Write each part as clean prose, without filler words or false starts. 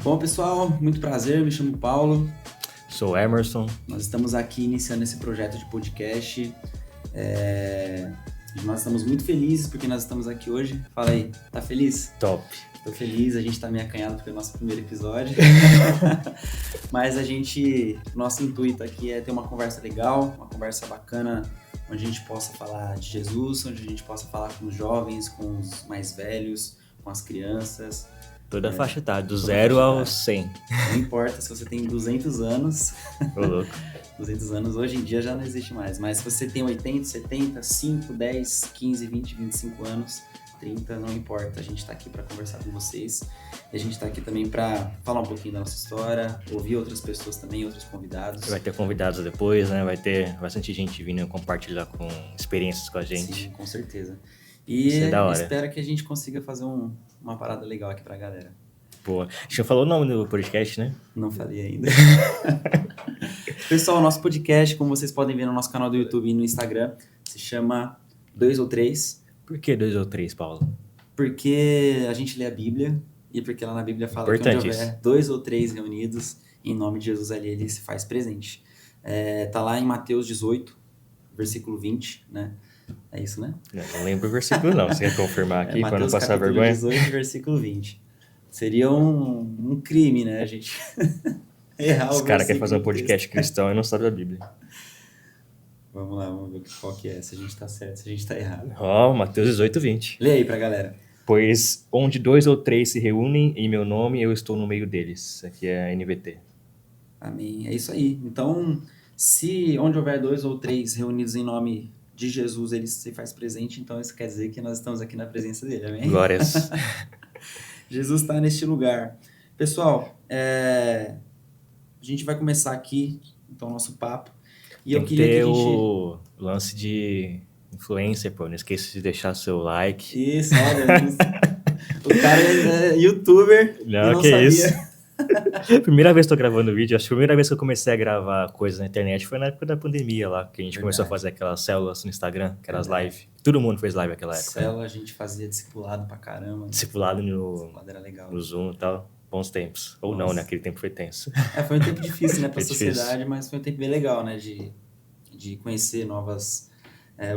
Bom, pessoal, muito prazer, me chamo Paulo. Sou Emerson. Nós estamos aqui iniciando esse projeto de podcast. Nós estamos muito felizes porque nós estamos aqui hoje. Fala aí, tá feliz? Top. Tô feliz, a gente tá meio acanhado porque é o nosso primeiro episódio. Mas nosso intuito aqui é ter uma conversa legal, uma conversa bacana, onde a gente possa falar de Jesus, onde a gente possa falar com os jovens, com os mais velhos, com as crianças. Toda a faixa etária, do 0 aos 100. Não importa se você tem 200 anos. Ô, louco. 200 anos hoje em dia já não existe mais. Mas se você tem 80, 70, 5, 10, 15, 20, 25 anos, 30, não importa. A gente tá aqui para conversar com vocês. E a gente tá aqui também para falar um pouquinho da nossa história, ouvir outras pessoas também, outros convidados. Vai ter convidados depois, né? Vai ter bastante gente vindo compartilhar com experiências com a gente. Sim, com certeza. E espero que a gente consiga fazer uma parada legal aqui pra galera. Pô, a gente não falou o nome do podcast, né? Não falei ainda. Pessoal, nosso podcast, como vocês podem ver no nosso canal do YouTube e no Instagram, se chama 2 ou 3. Por que 2 ou 3, Paulo? Porque a gente lê a Bíblia e porque lá na Bíblia fala que onde houver 2 ou 3 reunidos, em nome de Jesus ali, ele se faz presente. Tá lá em Mateus 18, versículo 20, né? É isso, né? Não lembro o versículo não, você quer confirmar aqui para não passar capítulo vergonha? 18, versículo 20. Seria um crime, né, a gente errar o Os caras querem fazer um podcast cristão e não sabe a Bíblia. Vamos lá, vamos ver qual que é, se a gente tá certo, se a gente tá errado. Mateus 18, 20. Lê aí pra galera. Pois onde 2 ou 3 se reúnem em meu nome, eu estou no meio deles. Aqui é a NVT. Amém, é isso aí. Então, se onde houver 2 ou 3 reunidos em nome de Jesus, ele se faz presente, então isso quer dizer que nós estamos aqui na presença dele, amém? Glórias. Jesus está neste lugar. Pessoal, a gente vai começar aqui, então, o nosso papo. E eu queria que a gente... o lance de influencer, pô. Não esqueça de deixar seu like. Isso, olha. O cara é youtuber e não que sabia. Isso. Primeira vez que eu tô gravando vídeo, acho que a primeira vez que eu comecei a gravar coisas na internet foi na época da pandemia lá, que a gente começou a fazer aquelas células no Instagram, que eram as lives. Todo mundo fez live naquela época. Célula a gente fazia discipulado pra caramba. Discipulado era legal. No Zoom e tal. Bons tempos. Ou não, né? Aquele tempo foi tenso. Foi um tempo difícil, né, pra sociedade, mas foi um tempo bem legal, né, de conhecer novas...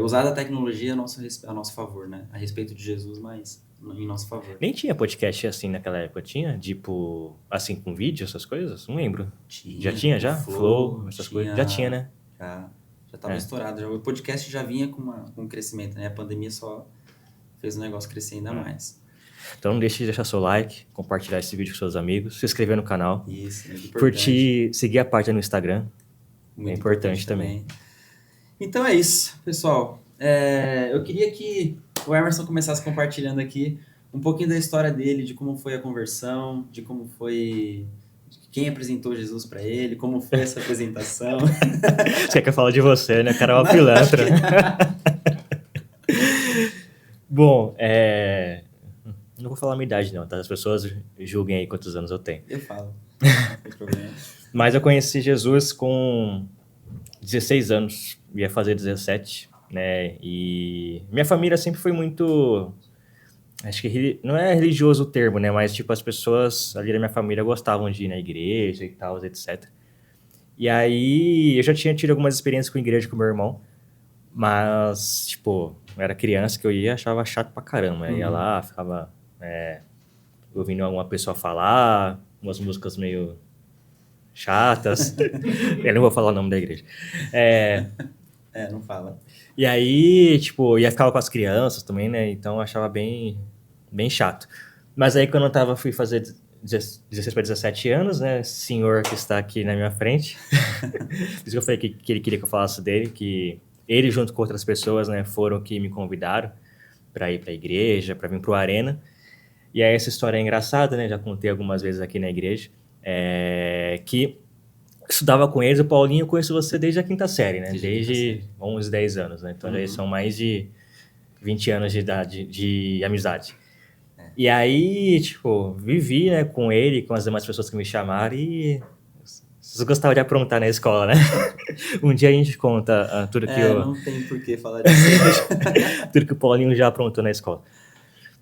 usar da tecnologia a nosso favor, né? A respeito de Jesus, mas em nosso favor. Nem tinha podcast assim naquela época, tinha? Tipo, assim, com vídeo, essas coisas? Não lembro. Já tinha, já? Flow, essas coisas? Já tinha, né? Já tava estourado. O podcast já vinha com um crescimento, né? A pandemia só fez o negócio crescer ainda mais. Então não deixe de deixar seu like, compartilhar esse vídeo com seus amigos, se inscrever no canal. Isso, muito importante. Curtir, seguir a página no Instagram. Muito importante também. Então é isso, pessoal. Eu queria que o Emerson começasse compartilhando aqui um pouquinho da história dele, de como foi a conversão, de como foi... Quem apresentou Jesus pra ele, como foi essa apresentação. Você quer que eu fale de você, né? O cara é uma pilantra. Bom, não vou falar a minha idade não, tá? As pessoas julguem aí quantos anos eu tenho. Eu falo, não tem problema. Mas eu conheci Jesus com 16 anos, ia fazer 17, né? E minha família sempre foi muito... Acho que não é religioso o termo, né? Mas, tipo, as pessoas ali da minha família gostavam de ir na igreja e tal, etc. E aí, eu já tinha tido algumas experiências com igreja com meu irmão. Mas, tipo, eu era criança que eu ia achava chato pra caramba. Ia lá, ficava ouvindo alguma pessoa falar, umas músicas meio chatas. Eu não vou falar o nome da igreja. Não fala. E aí, tipo, ia ficar com as crianças também, né? Então eu achava bem chato. Mas aí quando eu fui fazer 16 para 17 anos, né? Esse senhor que está aqui na minha frente. Por isso que eu falei que ele queria que eu falasse dele, que ele junto com outras pessoas, né? Foram que me convidaram para ir para a igreja, para vir para o Arena. E aí essa história é engraçada, né? Já contei algumas vezes aqui na igreja. Que estudava com eles, o Paulinho, eu conheço você desde a quinta série, né? Desde 11, 10 anos, né? Então já são mais de 20 anos de idade, de amizade. E aí, tipo, vivi, né, com ele, com as demais pessoas que me chamaram e... Vocês gostavam de aprontar na escola, né? Um dia a gente conta tudo que não tem por que falar disso. tudo que o Paulinho já aprontou na escola.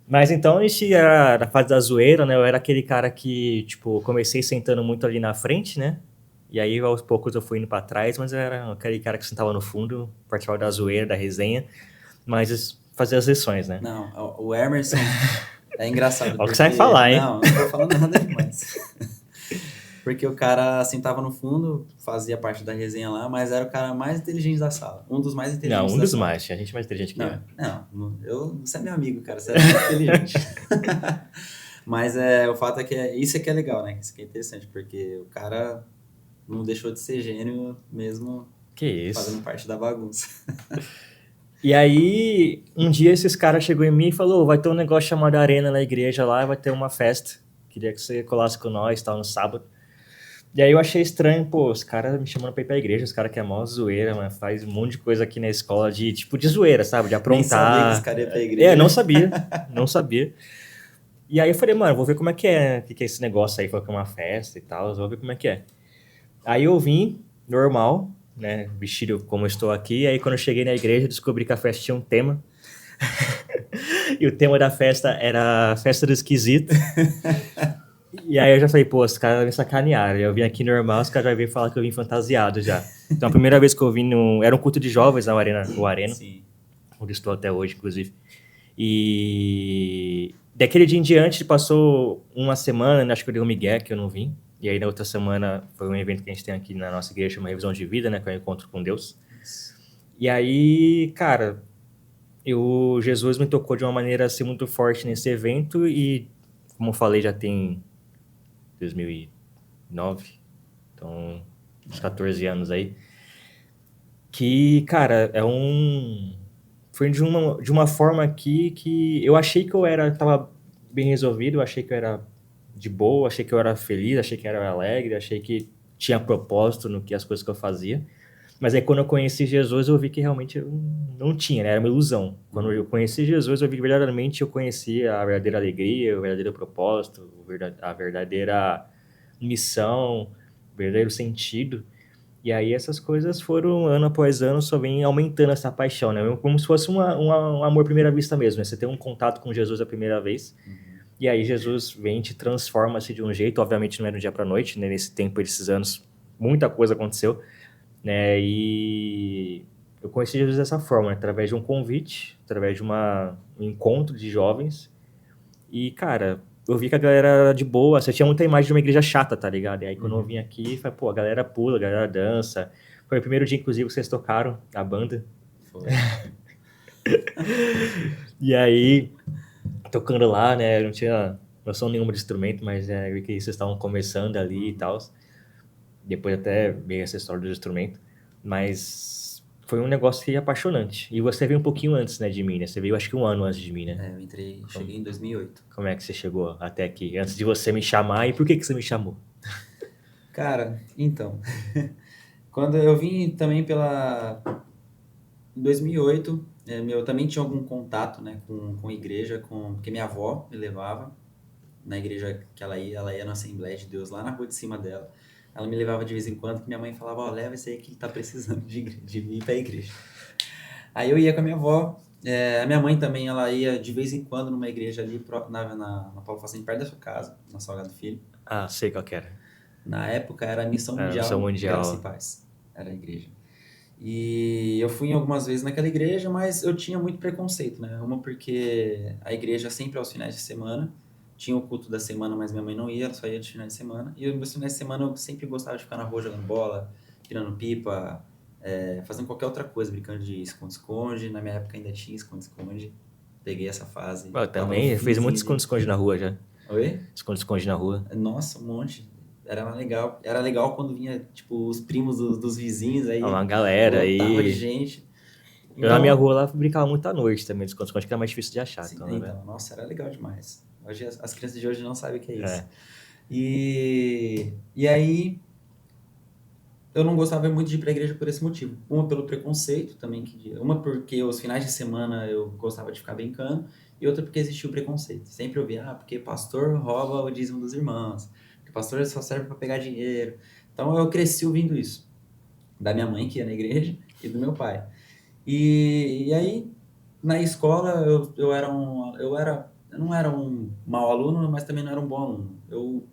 Mas então a gente era na fase da zoeira, né? Eu era aquele cara que, tipo, comecei sentando muito ali na frente, né? E aí aos poucos eu fui indo pra trás, mas eu era aquele cara que sentava no fundo, participava da zoeira, da resenha, mas fazia as lições, né? Não, o Emerson é engraçado, Olha o que você vai porque. falar, hein? Não vou falar nada demais. Porque o cara sentava no fundo, fazia parte da resenha lá, mas era o cara mais inteligente da sala. Um dos mais Não, inteligentes um da dos sala. mais. Tinha gente mais inteligente que eu. Você é meu amigo, cara. Você é muito inteligente. Mas o fato é que isso é que é legal, né? Isso que é interessante, porque o cara não deixou de ser gênio mesmo Que fazendo isso. parte da bagunça. E aí, um dia esses caras chegou em mim e falou, vai ter um negócio chamado Arena na igreja lá, vai ter uma festa. Queria que você colasse com nós, tal, no sábado. E aí eu achei estranho, pô, os caras me chamando pra ir pra igreja, os caras que é mó zoeira, mano, faz um monte de coisa aqui na escola de, tipo, de zoeira, sabe? De Nem sabia que esse aprontar. cara ia pra igreja. Não sabia, não sabia. E aí eu falei, mano, vou ver como é que é, o que é esse negócio aí, falou que é uma festa e tal, vou ver como é que é. Aí eu vim, normal, né, vestido como eu estou aqui, aí quando eu cheguei na igreja, descobri que a festa tinha um tema. E o tema da festa era a Festa do Esquisito. E aí eu já falei, pô, os caras me sacanearam. Eu vim aqui normal, os caras já vêm falar que eu vim fantasiado já. Então a primeira vez que eu vim era um culto de jovens na Arena, o Arena, Sim. onde estou até hoje, inclusive. E daquele dia em diante passou uma semana, acho que eu dei um migué que eu não vim. E aí na outra semana foi um evento que a gente tem aqui na nossa igreja, uma revisão de vida, né, que é o encontro com Deus. E aí, cara, Jesus me tocou de uma maneira assim muito forte nesse evento e, como eu falei, já tem 2009, então uns 14 anos aí, que, cara, foi de uma forma aqui que eu achei que tava bem resolvido, eu achei que eu era de boa, achei que eu era feliz, achei que eu era alegre, achei que tinha propósito no que as coisas que eu fazia. Mas aí quando eu conheci Jesus, eu vi que realmente eu não tinha, né? Era uma ilusão. Quando eu conheci Jesus, eu vi que verdadeiramente eu conhecia a verdadeira alegria, o verdadeiro propósito, a verdadeira missão, o verdadeiro sentido. E aí essas coisas foram, ano após ano, só vem aumentando essa paixão, né? Como se fosse um amor à primeira vista mesmo, né? Você tem um contato com Jesus a primeira vez, e aí Jesus vem e te transforma-se de um jeito, obviamente não é do dia para noite, né? Nesse tempo, esses anos, muita coisa aconteceu, né? E eu conheci Jesus dessa forma, né? Através de um convite, através de um encontro de jovens. E, cara, eu vi que a galera era de boa. Você tinha muita imagem de uma igreja chata, tá ligado? E aí quando eu vim aqui, falei, pô, a galera pula, a galera dança. Foi o primeiro dia, inclusive, que vocês tocaram a banda. Foi. E aí, tocando lá, né? Eu não tinha noção nenhuma de instrumento, mas eu vi que vocês estavam começando ali e tal. Depois até veio essa história do instrumento. Mas foi um negócio que é apaixonante. E você veio um pouquinho antes, né, de mim, né? Você veio acho que um ano antes de mim, né? Cheguei em 2008. Como é que você chegou até aqui? Antes de você me chamar, e por que você me chamou? Cara, então, quando eu vim também em 2008, eu também tinha algum contato, né, com igreja, porque minha avó me levava na igreja que ela ia na Assembleia de Deus, lá na rua de cima dela. Ela me levava de vez em quando, que minha mãe falava, ó, leva esse aí que ele tá precisando de ir pra igreja. Aí eu ia com a minha avó, a minha mãe também, ela ia de vez em quando numa igreja ali na Paulo Facende, perto da sua casa, na Salgado Filho. Ah, sei qual que era. Na época era a Missão Era a Missão Mundial. Graça e Paz, era a igreja. E eu fui algumas vezes naquela igreja, mas eu tinha muito preconceito, né? Uma porque a igreja sempre aos finais de semana, tinha o culto da semana, mas minha mãe não ia, ela só ia de finais de semana. E nos finais de semana eu sempre gostava de ficar na rua jogando bola, tirando pipa, fazendo qualquer outra coisa, brincando de esconde-esconde. Na minha época ainda tinha esconde-esconde. Peguei essa fase. Eu também fiz muito esconde-esconde na rua já. Oi? Esconde-esconde na rua. Nossa, um monte. Era legal quando vinha, tipo, os primos dos vizinhos aí. Uma galera aí. De gente. Eu na minha rua lá brincava muito à noite também, esconde-esconde, que era mais difícil de achar. Sim, então, nossa, era legal demais. Hoje as crianças de hoje não sabem o que é isso. E aí, eu não gostava muito de ir pra igreja por esse motivo. Uma pelo preconceito também, uma porque os finais de semana eu gostava de ficar brincando, e outra porque existia o preconceito. Sempre eu via, porque pastor rouba o dízimo dos irmãos, porque pastor só serve para pegar dinheiro. Então eu cresci ouvindo isso. Da minha mãe, que ia na igreja, e do meu pai. E aí, na escola, eu era eu não era um mau aluno, mas também não era um bom aluno. Eu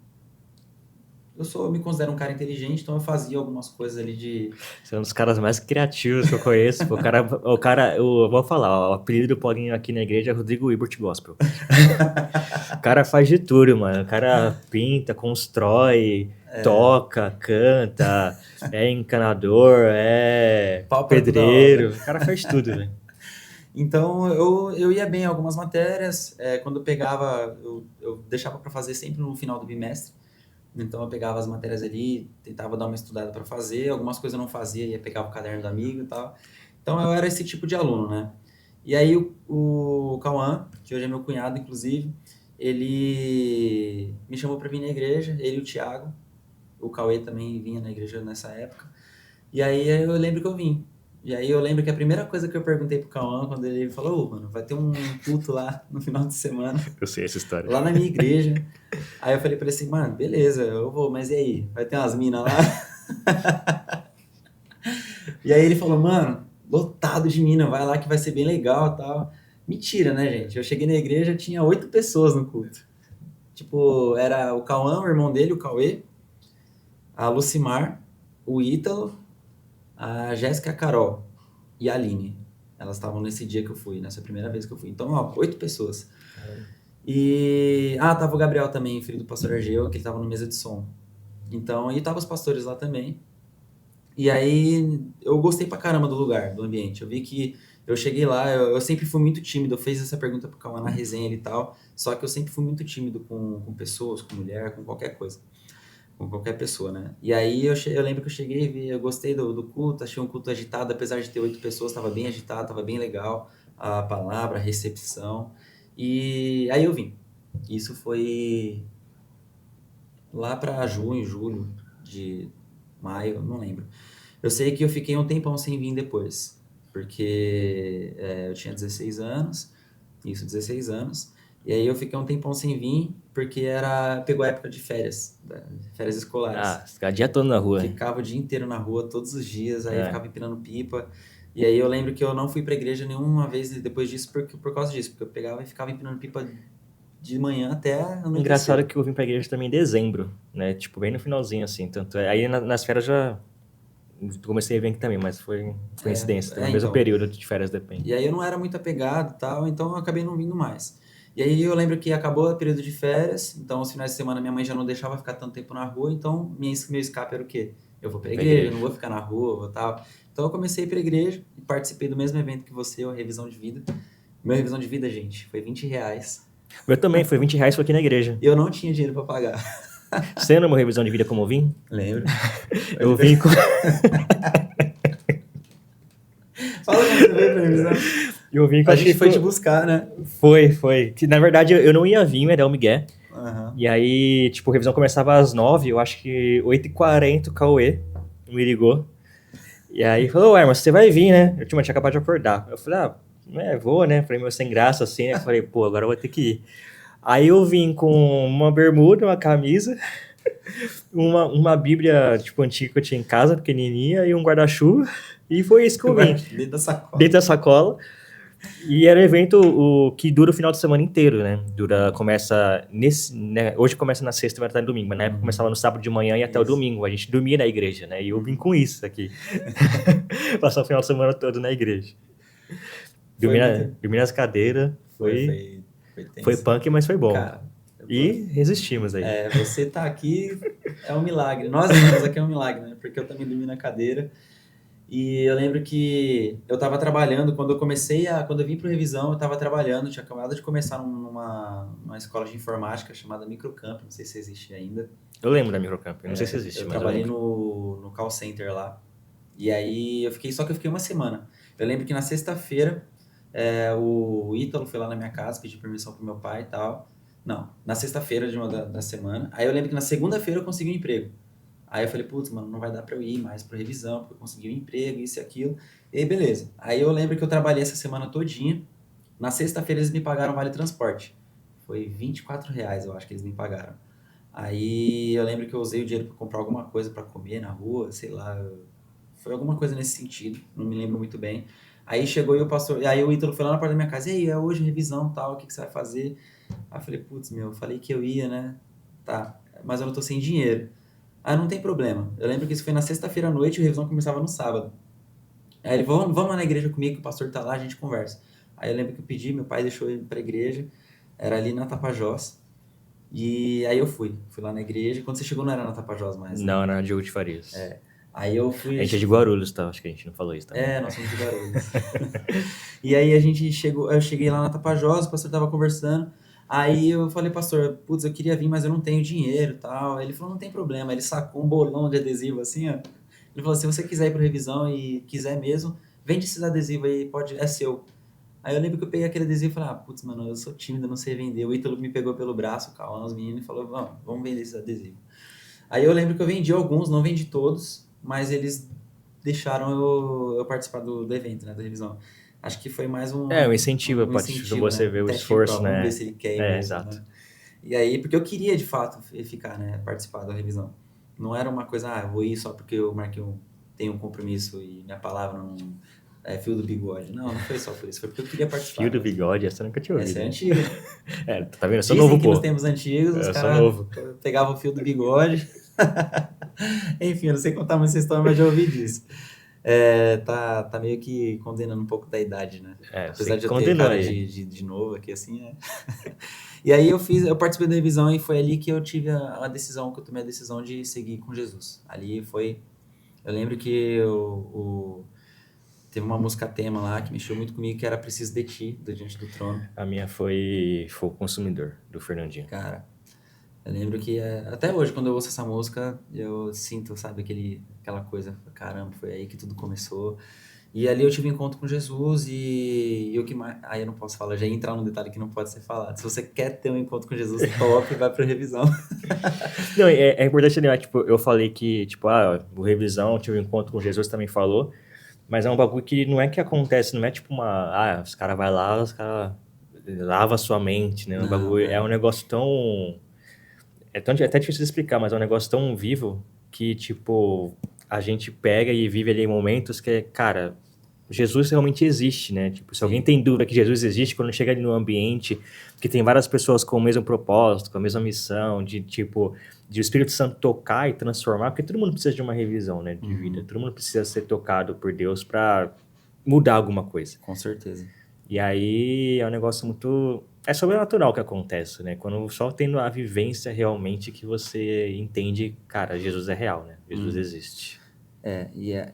me considero um cara inteligente, então eu fazia algumas coisas ali de... Você é um dos caras mais criativos que eu conheço. Pô. Eu vou falar, ó, o apelido do Paulinho aqui na igreja é Rodrigo Ibert Gospel. O cara faz de tudo, mano. O cara pinta, constrói, toca, canta, é encanador, é Pau pra toda pedreiro. obra. O cara faz tudo, velho. Então eu ia bem em algumas matérias, quando eu pegava, eu deixava para fazer sempre no final do bimestre. Então eu pegava as matérias ali, tentava dar uma estudada para fazer, algumas coisas eu não fazia, ia pegar o caderno do amigo e tal. Então eu era esse tipo de aluno, né? E aí o Cauã, que hoje é meu cunhado, inclusive, ele me chamou para vir na igreja, ele e o Thiago. O Cauê também vinha na igreja nessa época. E aí eu lembro que eu vim. E aí eu lembro que a primeira coisa que eu perguntei pro Cauã, quando ele falou, mano, vai ter um culto lá no final de semana, Eu sei essa história. lá na minha igreja. Aí eu falei pra ele assim, mano, beleza, eu vou, mas e aí? Vai ter umas minas lá? E aí ele falou, mano, lotado de mina, vai lá que vai ser bem legal e tal. Mentira, né, gente? Eu cheguei na igreja, tinha 8 pessoas no culto. Tipo, era o Cauã, o irmão dele, o Cauê, a Lucimar, o Ítalo, a Jéssica, a Carol e a Aline. Elas estavam nesse dia que eu fui, nessa primeira vez que eu fui. Então, ó, 8 pessoas. E... tava o Gabriel também, filho do pastor Argeu, que ele tava no mesa de som. Então, e tava os pastores lá também. E aí, eu gostei pra caramba do lugar, do ambiente. Eu vi que eu cheguei lá, eu sempre fui muito tímido. Eu fiz essa pergunta pro Cauã na resenha e tal. Só que eu sempre fui muito tímido com pessoas, com mulher, com qualquer coisa. Com qualquer pessoa, né? E aí eu lembro que eu cheguei e vi, eu gostei do culto, achei um culto agitado, apesar de ter 8 pessoas, estava bem agitado, estava bem legal a palavra, a recepção. E aí eu vim. Isso foi lá para junho, julho de maio, não lembro. Eu sei que eu fiquei um tempão sem vir depois, porque eu tinha 16 anos, 16 anos, e aí eu fiquei um tempão sem vir, porque pegou a época de férias, férias escolares. Ficava o dia todo na rua. Ficava o dia inteiro na rua, todos os dias, aí ficava empinando pipa. E aí eu lembro que eu não fui pra igreja nenhuma vez depois disso por causa disso, porque eu pegava e ficava empinando pipa de manhã até anoitecer. Engraçado que eu vim pra igreja também em dezembro, né? Tipo, bem no finalzinho, assim. Tanto aí nas férias já comecei a vir aqui também, mas foi coincidência. No mesmo período de férias, depende. E aí eu não era muito apegado e tal, então eu acabei não vindo mais. E aí eu lembro que acabou o período de férias, então os finais de semana minha mãe já não deixava ficar tanto tempo na rua, então meu escape era o quê? Eu vou pra igreja, não vou ficar na rua e tal. Então eu comecei a ir pra igreja e participei do mesmo evento que você, a revisão de vida. Meu revisão de vida, gente, foi R$20. Meu também, foi R$20, foi aqui na igreja. E eu não tinha dinheiro pra pagar. Você lembra uma revisão de vida como eu vim? Lembro. Eu vim com... Fala como você veio pra revisão. Eu vim com a gente foi te buscar, né? Foi. Que, na verdade, eu não ia vir, era o Miguel. Uhum. E aí, tipo, a revisão começava às 9, eu acho que 8h40 o Cauê me ligou. E aí falou, mas você vai vir, né? Eu tinha acabado de acordar. Eu falei, vou, né? Falei, meu, sem graça, assim, né? Eu falei, pô, agora eu vou ter que ir. Aí eu vim com uma bermuda, uma camisa, uma bíblia, tipo, antiga que eu tinha em casa, pequenininha, e um guarda-chuva. E foi isso que eu vim. Dentro da sacola. E era um evento que dura o final de semana inteiro, né? Começa né? Hoje começa na sexta e vai até no domingo, mas na época começava no sábado de manhã e até o domingo. A gente dormia na igreja, né? E eu vim com isso aqui. Passar o final de semana todo na igreja. Dormi nas cadeiras. Foi punk, mas foi bom. Cara, e resistimos aí. Você tá aqui é um milagre. Nós estamos aqui é um milagre, né? Porque eu também dormi na cadeira. E eu lembro que eu estava trabalhando, quando eu vim para revisão, eu estava trabalhando, tinha acabado de começar numa escola de informática chamada Microcamp, não sei se existe ainda. Eu lembro da Microcamp, não sei se existe. Eu trabalhei no call center lá, e aí só que eu fiquei uma semana. Eu lembro que na sexta-feira, o Ítalo foi lá na minha casa, pediu permissão pro meu pai e tal. Não, na sexta-feira da semana. Aí eu lembro que na segunda-feira eu consegui um emprego. Aí eu falei, putz, mano, não vai dar pra eu ir mais pra revisão, porque eu consegui um emprego, isso e aquilo. E aí, beleza. Aí eu lembro que eu trabalhei essa semana todinha. Na sexta-feira eles me pagaram vale transporte. Foi R$24, eu acho que eles me pagaram. Aí eu lembro que eu usei o dinheiro pra comprar alguma coisa pra comer na rua, sei lá. Foi alguma coisa nesse sentido, não me lembro muito bem. Aí chegou e o pastor... Aí o Ítalo foi lá na porta da minha casa, e aí, é hoje revisão tal, o que você vai fazer? Aí eu falei, putz, eu falei que eu ia, né? Tá, mas eu não tô sem dinheiro. Ah, não tem problema. Eu lembro que isso foi na sexta-feira à noite e o revisão começava no sábado. Aí ele, vamos lá na igreja comigo, que o pastor tá lá, a gente conversa. Aí eu lembro que eu pedi, meu pai deixou eu ir pra igreja, era ali na Tapajós. E aí eu fui lá na igreja. Quando você chegou não era na Tapajós mais, né? Não, na Diogo de Farias. Aí eu A fui, gente é de Guarulhos, tá? Acho que a gente não falou isso também. nós somos de Guarulhos. E aí eu cheguei lá na Tapajós, o pastor tava conversando. Aí eu falei, pastor, putz, eu queria vir, mas eu não tenho dinheiro e tal. Ele falou, não tem problema. Ele sacou um bolão de adesivo assim, ó. Ele falou, se você quiser ir pra revisão e quiser mesmo, vende esses adesivos aí, pode, é seu. Aí eu lembro que eu peguei aquele adesivo e falei, putz, mano, eu sou tímido, não sei vender. O Ítalo me pegou pelo braço, o Cauã, os meninos, e falou, vamos vender esses adesivos. Aí eu lembro que eu vendi alguns, não vendi todos, mas eles deixaram eu participar do evento, né, da revisão. Acho que foi mais Um incentivo um pra incentivo, você né? ver o Teste de esforço, prova, vamos né? ver se ele quer ir mesmo, Exato. né? E aí, porque eu queria de fato ficar, né, participar da revisão. Não era uma coisa, eu vou ir só porque eu marquei tenho um compromisso e minha palavra não é fio do bigode. Não foi só por isso, foi porque eu queria participar. Fio do bigode, essa eu nunca tinha ouvido. Essa é antiga. Tá vendo? Eu sou Dizem novo, que pô. nos tempos antigos os Eu sou caras novo. pegavam o fio do bigode. Enfim, eu não sei contar mais essa história, mas já ouvi disso. Tá meio que condenando um pouco da idade, né? Apesar de eu ter cara de novo aqui, assim, né? E aí eu participei da revisão e foi ali que eu tive a decisão, que eu tomei a decisão de seguir com Jesus. Ali foi... Eu lembro que teve uma música tema lá que mexeu muito comigo, que era Preciso de Ti, do Diante do Trono. A minha foi o Consumidor, do Fernandinho. Cara, eu lembro que até hoje, quando eu ouço essa música, eu sinto, sabe, aquela coisa, caramba, foi aí que tudo começou. E ali eu tive um encontro com Jesus e o que mais... Aí eu não posso falar, já ia entrar num detalhe que não pode ser falado. Se você quer ter um encontro com Jesus top, vai pra revisão. Não, é importante lembrar, tipo, eu falei que, tipo, o revisão, tive um encontro com Jesus, também falou, mas é um bagulho que não é que acontece, não é tipo os caras vão lá, os caras lavam a sua mente, né? É um negócio tão... É até difícil de explicar, mas é um negócio tão vivo que, tipo, a gente pega e vive ali momentos que, cara, Jesus realmente existe, né? Tipo, se alguém tem dúvida que Jesus existe, quando chega ali no ambiente que tem várias pessoas com o mesmo propósito, com a mesma missão, de o Espírito Santo tocar e transformar, porque todo mundo precisa de uma revisão, né, de vida. Todo mundo precisa ser tocado por Deus para mudar alguma coisa. Com certeza. E aí é um negócio muito... É sobrenatural que acontece, né? Quando só tendo a vivência realmente que você entende, cara, Jesus é real, né? Jesus existe.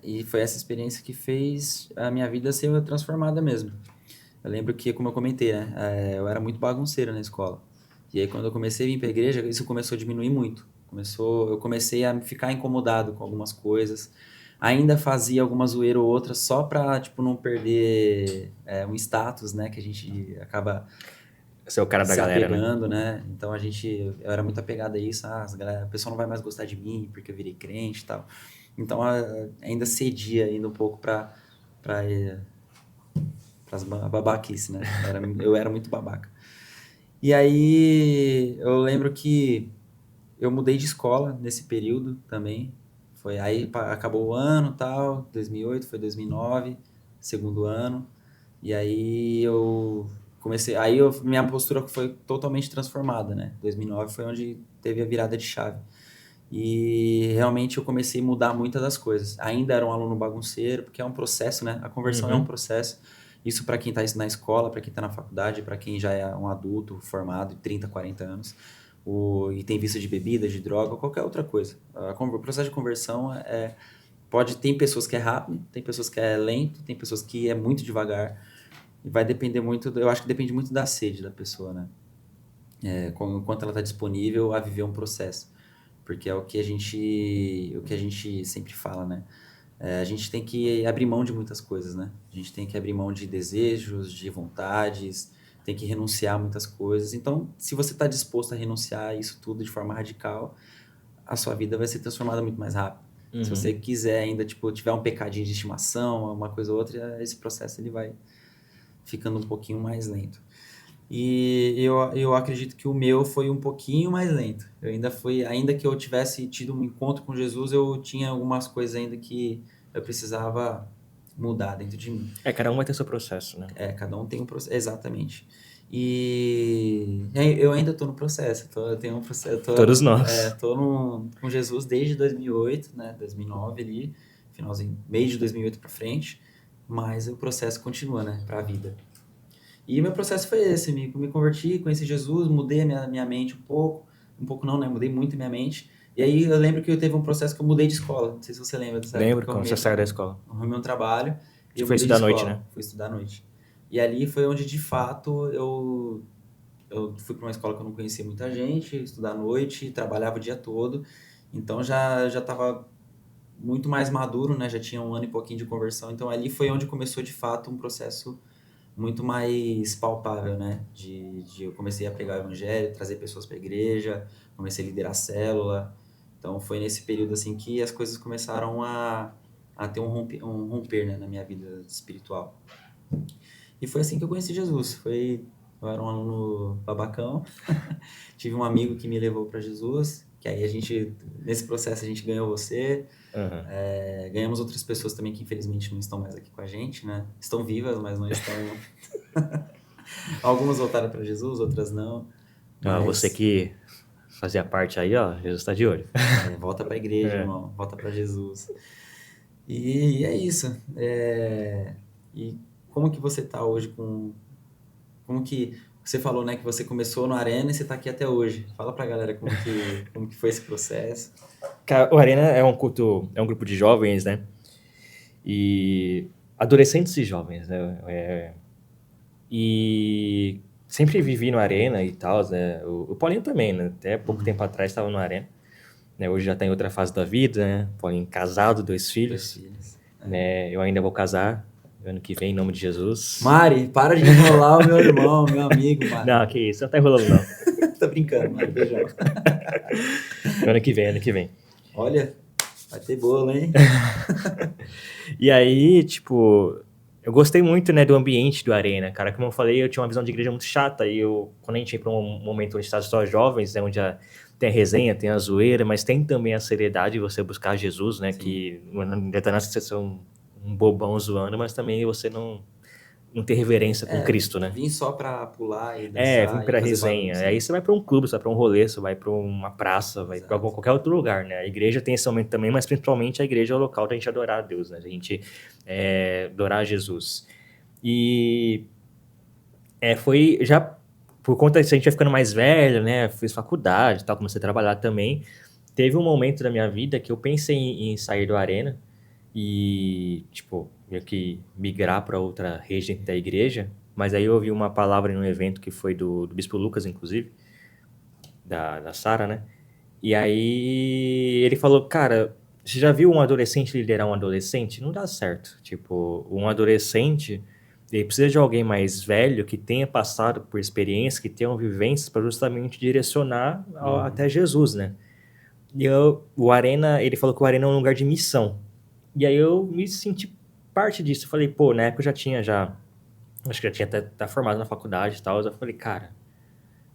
E foi essa experiência que fez a minha vida ser transformada mesmo. Eu lembro que, como eu comentei, né? Eu era muito bagunceiro na escola. E aí, quando eu comecei a vir pra igreja, isso começou a diminuir muito. Eu comecei a ficar incomodado com algumas coisas. Ainda fazia alguma zoeira ou outra só pra, tipo, não perder um status, né? Que a gente acaba... Você é o cara da se galera, apegando, né? Então eu era muito apegado a isso, a pessoa não vai mais gostar de mim porque eu virei crente e tal. Então ainda cedia ainda um pouco para as babaquice, né? Eu era muito babaca. E aí eu lembro que eu mudei de escola nesse período também. Foi aí acabou o ano, tal, 2008, foi 2009, segundo ano. E aí minha postura foi totalmente transformada, né? 2009 foi onde teve a virada de chave. E realmente eu comecei a mudar muitas das coisas. Ainda era um aluno bagunceiro, porque é um processo, né? A conversão é um processo. Isso para quem está na escola, para quem está na faculdade, para quem já é um adulto formado de 30, 40 anos, e tem vício de bebida, de droga, ou qualquer outra coisa. O processo de conversão tem pessoas que é rápido, tem pessoas que é lento, tem pessoas que é muito devagar. E vai depender muito, eu acho que depende muito da sede da pessoa, né? Enquanto ela está disponível a viver um processo. Porque é o que a gente sempre fala, né? A gente tem que abrir mão de muitas coisas, né? A gente tem que abrir mão de desejos, de vontades, tem que renunciar a muitas coisas. Então, se você está disposto a renunciar a isso tudo de forma radical, a sua vida vai ser transformada muito mais rápido. Se você quiser ainda, tipo, tiver um pecadinho de estimação, uma coisa ou outra, esse processo ele vai ficando um pouquinho mais lento. E eu acredito que o meu foi um pouquinho mais lento. Ainda que eu tivesse tido um encontro com Jesus, eu tinha algumas coisas ainda que eu precisava mudar dentro de mim. Cada um vai ter seu processo, né? Cada um tem um processo, exatamente. E aí eu ainda tô no processo, eu tenho um processo, Todos nós. tô com Jesus desde 2008, né, 2009 ali, finalzinho, meio de 2008 para frente, mas o processo continua, né, para a vida. E o meu processo foi esse, me converti, conheci Jesus, mudei a minha mente um pouco não, né, mudei muito a minha mente. E aí eu lembro que eu teve um processo que eu mudei de escola, não sei se você lembra dessa época Lembro que eu quando você saiu da escola. arrumei um trabalho e Você eu foi mudei de estudar à noite, né? escola, fui estudar à noite. E ali foi onde de fato eu fui para uma escola que eu não conhecia muita gente, estudar à noite, trabalhava o dia todo, então já estava muito mais maduro, né? Já tinha um ano e pouquinho de conversão, então ali foi onde começou de fato um processo muito mais palpável, né? Eu comecei a pregar o evangelho, trazer pessoas para a igreja, comecei a liderar a célula, então foi nesse período assim que as coisas começaram a ter um romper, né, na minha vida espiritual. E foi assim que eu conheci Jesus. Eu era um aluno babacão, tive um amigo que me levou para Jesus, que aí nesse processo a gente ganhou você, Uhum. ganhamos outras pessoas também que infelizmente não estão mais aqui com a gente, né? Estão vivas, mas não estão. Algumas voltaram para Jesus, outras não. Você Mas que fazia parte aí, ó, Jesus tá de olho. volta para a igreja, É. irmão, volta para Jesus. E é isso. E como que você tá hoje como que você falou, né, que você começou no Arena e você tá aqui até hoje. Fala pra galera como que foi esse processo. Cara, o Arena é um culto, é um grupo de jovens, né? E adolescentes e jovens, né? E sempre vivi no Arena e tal, né? O Paulinho também, né? Até pouco tempo atrás estava no Arena. Né? Hoje já tá em outra fase da vida, né? Paulinho casado, 2 Dois filhos, filhos. né? Eu ainda vou casar ano que vem, em nome de Jesus. Mari, para de enrolar o meu irmão, meu amigo, Mari. Não, que isso, não tá enrolando não. Tô brincando, Mari, beijão. Ano que vem, ano que vem. Olha, vai ter bolo, hein? E aí, tipo, eu gostei muito, né, do ambiente do Arena, cara. Como eu falei, eu tinha uma visão de igreja muito chata. E quando a gente ia pra um momento onde está só jovens, né, onde tem a resenha, tem a zoeira, mas tem também a seriedade de você buscar Jesus, né, Sim. que não é na sessão um bobão zoando, mas também você não ter reverência com Cristo, né? Vim só pra pular e Vim dançar e pra fazer resenha. bagunça. Aí você vai pra um clube, você vai pra um rolê, você vai pra uma praça, vai pra qualquer outro lugar, né? A igreja tem esse momento também, mas principalmente a igreja é o local da gente adorar a Deus, né? A gente adorar Jesus. E foi já por conta disso, a gente vai ficando mais velho, né? Fiz faculdade e tal, comecei a trabalhar também. Teve um momento da minha vida que eu pensei em sair do Arena e, tipo, meio que migrar para outra rede dentro da igreja. Mas aí eu ouvi uma palavra em um evento que foi do Bispo Lucas, inclusive, da Sara, né? E aí ele falou, cara, você já viu um adolescente liderar um adolescente? Não dá certo. Tipo, um adolescente, ele precisa de alguém mais velho que tenha passado por experiências, que tenham vivências para justamente direcionar até Jesus, né? E o Arena, ele falou que o Arena é um lugar de missão. E aí eu me senti parte disso. Eu falei, pô, na época eu acho que eu já tinha até formado na faculdade e tal. Eu falei, cara,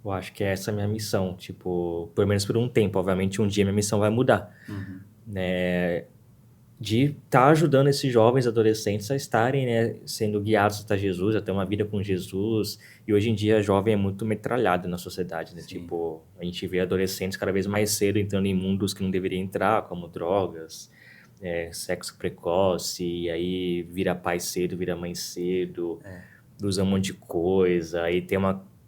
eu acho que essa é a minha missão. Tipo, pelo menos por um tempo. Obviamente, um dia minha missão vai mudar. Né? De estar ajudando esses jovens adolescentes a estarem, né, sendo guiados até Jesus, a ter uma vida com Jesus. E hoje em dia, jovem é muito metralhado na sociedade, né? Sim. Tipo, a gente vê adolescentes cada vez mais cedo entrando em mundos que não deveriam entrar, como drogas, sexo precoce, e aí vira pai cedo, vira mãe cedo, usa um monte de coisa. Aí tem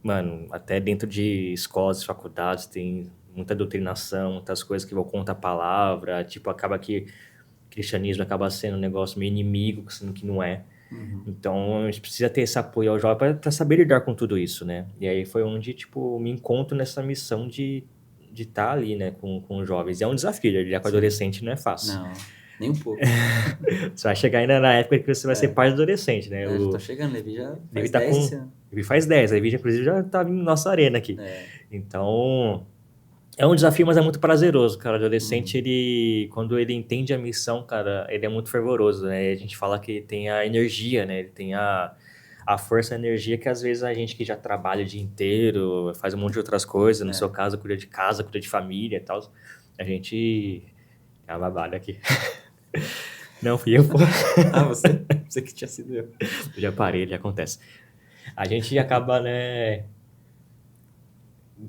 mano, até dentro de escolas e faculdades tem muita doutrinação, muitas coisas que vão contra a palavra. Tipo, acaba que o cristianismo acaba sendo um negócio meio inimigo, sendo que não é. Então, a gente precisa ter esse apoio ao jovem para saber lidar com tudo isso, né? E aí foi onde, tipo, me encontro nessa missão de estar ali, né, com os jovens. E é um desafio, lidar com adolescente não é fácil. Não, nem um pouco. Você vai chegar ainda na época que você vai ser pai de adolescente, né? Já tô chegando, Levi já faz tá 10 esse ano. Levi faz 10, a Levi, inclusive, já tá vindo na nossa arena aqui. Então, é um desafio, mas é muito prazeroso, cara. O adolescente, quando ele entende a missão, cara, ele é muito fervoroso, né? A gente fala que tem a energia, né? Ele tem a força, a energia que às vezes a gente que já trabalha o dia inteiro, faz um monte de outras coisas, no seu caso, cuida de casa, cuida de família e tal. A gente é uma babada aqui. Não, fui eu, pô. Ah, você? Você que tinha sido eu. Já parei, já acontece. A gente acaba, né,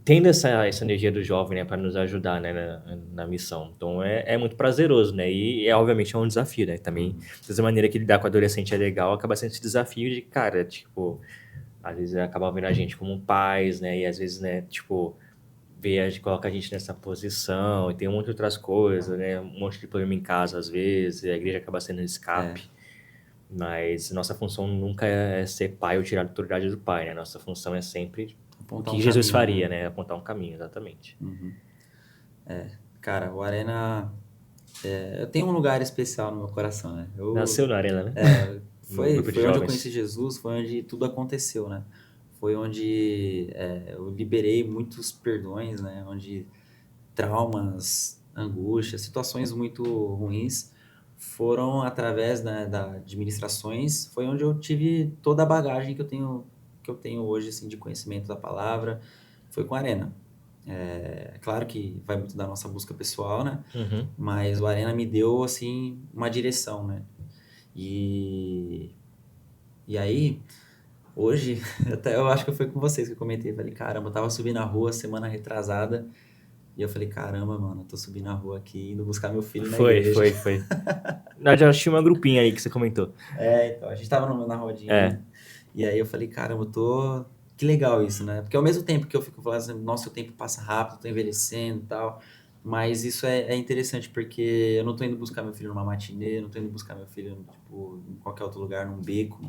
tendo essa energia do jovem, né, para nos ajudar, né, na missão. Então é muito prazeroso, né? E obviamente é um desafio, né? Também, dessa maneira que lidar com o adolescente é legal, acaba sendo esse desafio de, cara, tipo, às vezes acaba vendo a gente como pais, né? E às vezes, né, tipo, coloca a gente nessa posição, e tem muitas outras coisas, né? Um monte de problema em casa, às vezes, e a igreja acaba sendo um É, escape. Mas nossa função nunca é ser pai ou tirar a autoridade do pai, né? Nossa função é sempre o apontar que um Jesus caminho, faria, né? né? Apontar um caminho, exatamente. Cara, o Arena, eu tenho um lugar especial no meu coração, né? Nasceu na arena, né? No Foi, grupo de foi onde eu conheci jovens. Jesus, foi onde tudo aconteceu, né? Foi onde eu liberei muitos perdões, né? Onde traumas, angústias, situações muito ruins foram através, né, da administrações, foi onde eu tive toda a bagagem que eu tenho hoje, assim, de conhecimento da palavra, foi com a Arena. É claro que vai muito da nossa busca pessoal, né? Uhum. Mas o Arena me deu, assim, uma direção, né? E, e aí, hoje, até eu acho que foi com vocês que eu comentei, falei, caramba, eu tava subindo a rua semana retrasada, e eu falei, caramba, mano, eu tô subindo a rua aqui, indo buscar meu filho na Foi, igreja. foi, foi. Nós já tinha uma grupinha aí que você comentou. Então, a gente tava na rodinha É, ali, e aí eu falei, caramba, eu tô... Que legal isso, né? Porque ao mesmo tempo que eu fico falando assim, nossa, o tempo passa rápido, tô envelhecendo e tal, mas isso é interessante, porque eu não tô indo buscar meu filho numa matinê, não tô indo buscar meu filho, tipo, em qualquer outro lugar, num beco,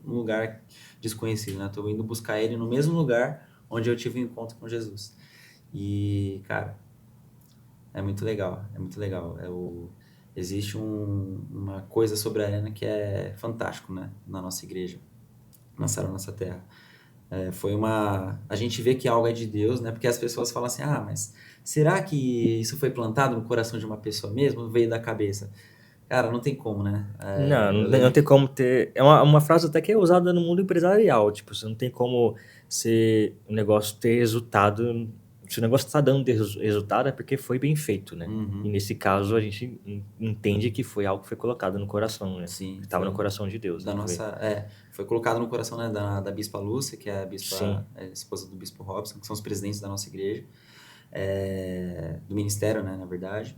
num lugar desconhecido, né? Tô indo buscar ele no mesmo lugar onde eu tive um encontro com Jesus. E, cara, é muito legal, é muito legal. Existe uma coisa sobre a arena que é fantástico, né? Na nossa igreja, na Sara Nossa Terra. A gente vê que algo é de Deus, né? Porque as pessoas falam assim, ah, mas será que isso foi plantado no coração de uma pessoa mesmo? Veio da cabeça? Cara, não tem como, né? não, Eu não lembro tem que... como ter. É uma frase até que é usada no mundo empresarial. Tipo, você não tem como ser um negócio ter resultado. Se o negócio está dando resultado é porque foi bem feito, né? E Uhum, nesse caso a gente entende que foi algo que foi colocado no coração, né? Que sim, estava no coração de Deus, da né? Foi. nossa... foi colocado no coração, né, da Bispa Lúcia, que é a Sim. bispa, esposa do Bispo Robson, que são os presidentes da nossa igreja. Do ministério, né, na verdade.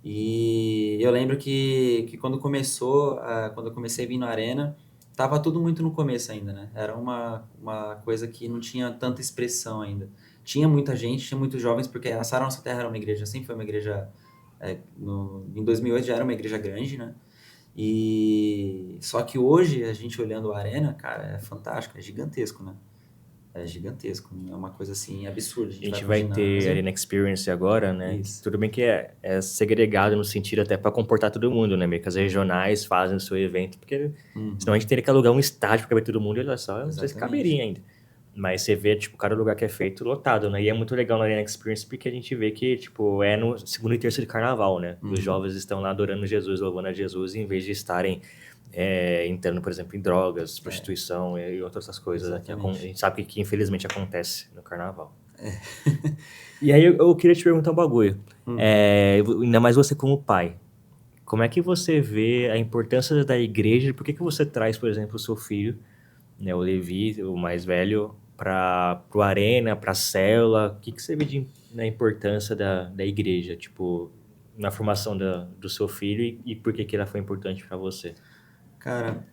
E eu lembro que quando começou, quando eu comecei a vir no Arena, tava tudo muito no começo ainda, né? Era uma coisa que não tinha tanta expressão ainda. Tinha muita gente, tinha muitos jovens, porque a Sara Nossa Terra era uma igreja, sempre foi uma igreja, em 2008 já era uma igreja grande, né? E só que hoje, a gente olhando o Arena, cara, é fantástico, é gigantesco, né? É gigantesco, é uma coisa assim absurda. A A gente vai gente pro vai ter ginásio, Arena Experience agora, né? Que isso. tudo bem que é segregado no sentido até para comportar todo mundo, né? Meio que as regionais fazem o seu evento, porque senão a Uhum, gente teria que alugar um estádio para caber todo mundo e olha só, eu não sei se exatamente. caberia ainda. Mas você vê, tipo, cada lugar que é feito lotado, né? E é muito legal na Arena Experience porque a gente vê que, tipo, é no segundo e terceiro de carnaval, né? Os Uhum, jovens estão lá adorando Jesus, louvando a Jesus, em vez de estarem entrando, por exemplo, em drogas, é, prostituição e outras coisas, né? A exatamente. gente sabe que infelizmente acontece no carnaval. E aí eu queria te perguntar um bagulho. Uhum. Ainda mais você como pai. Como é que você vê a importância da igreja? Por que que você traz, por exemplo, o seu filho, né, o Levi, o mais velho, para o Arena, para a célula? O que que você vê na importância da igreja, tipo, na formação do seu filho e por que que ela foi importante para você? Cara,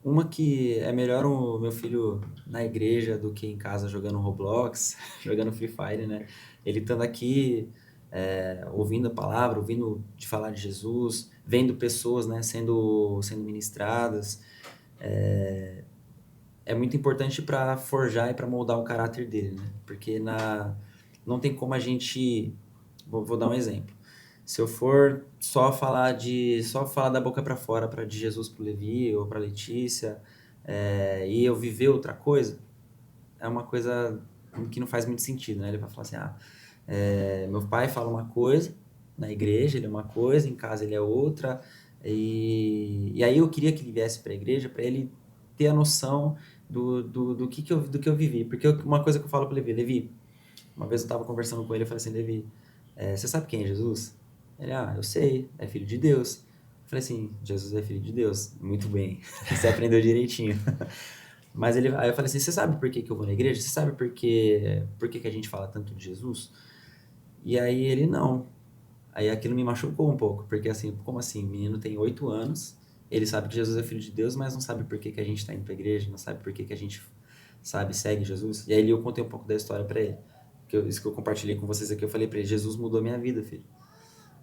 uma que é melhor o meu filho na igreja do que em casa jogando Roblox, jogando Free Fire, né? Ele estando aqui, ouvindo a palavra, ouvindo de falar de Jesus, vendo pessoas, né, sendo ministradas, é muito importante para forjar e para moldar o caráter dele, né? Porque não tem como a gente, vou dar um exemplo. Se eu for só falar da boca para fora para de Jesus para Levi ou para Letícia, e eu viver outra coisa, é uma coisa que não faz muito sentido, né? Ele vai falar assim, meu pai fala uma coisa na igreja, ele é uma coisa, em casa ele é outra, e aí eu queria que ele viesse para a igreja para ele ter a noção do que eu vivi, porque uma coisa que eu falo para Levi, uma vez eu estava conversando com ele, eu falei assim, Levi, você sabe quem é Jesus? Ele, eu sei, é filho de Deus. Falei assim, Jesus é filho de Deus. Muito bem. Você aprendeu direitinho. Mas aí eu falei assim, você sabe por que que eu vou na igreja? Você sabe por que que a gente fala tanto de Jesus? E aí ele, não. Aí aquilo me machucou um pouco, porque assim, como assim? O menino tem 8 anos, ele sabe que Jesus é filho de Deus, mas não sabe por que que a gente está indo pra igreja, não sabe por que que a gente, sabe, segue Jesus. E aí eu contei um pouco da história pra ele. Isso que eu compartilhei com vocês aqui, eu falei pra ele, Jesus mudou a minha vida, filho.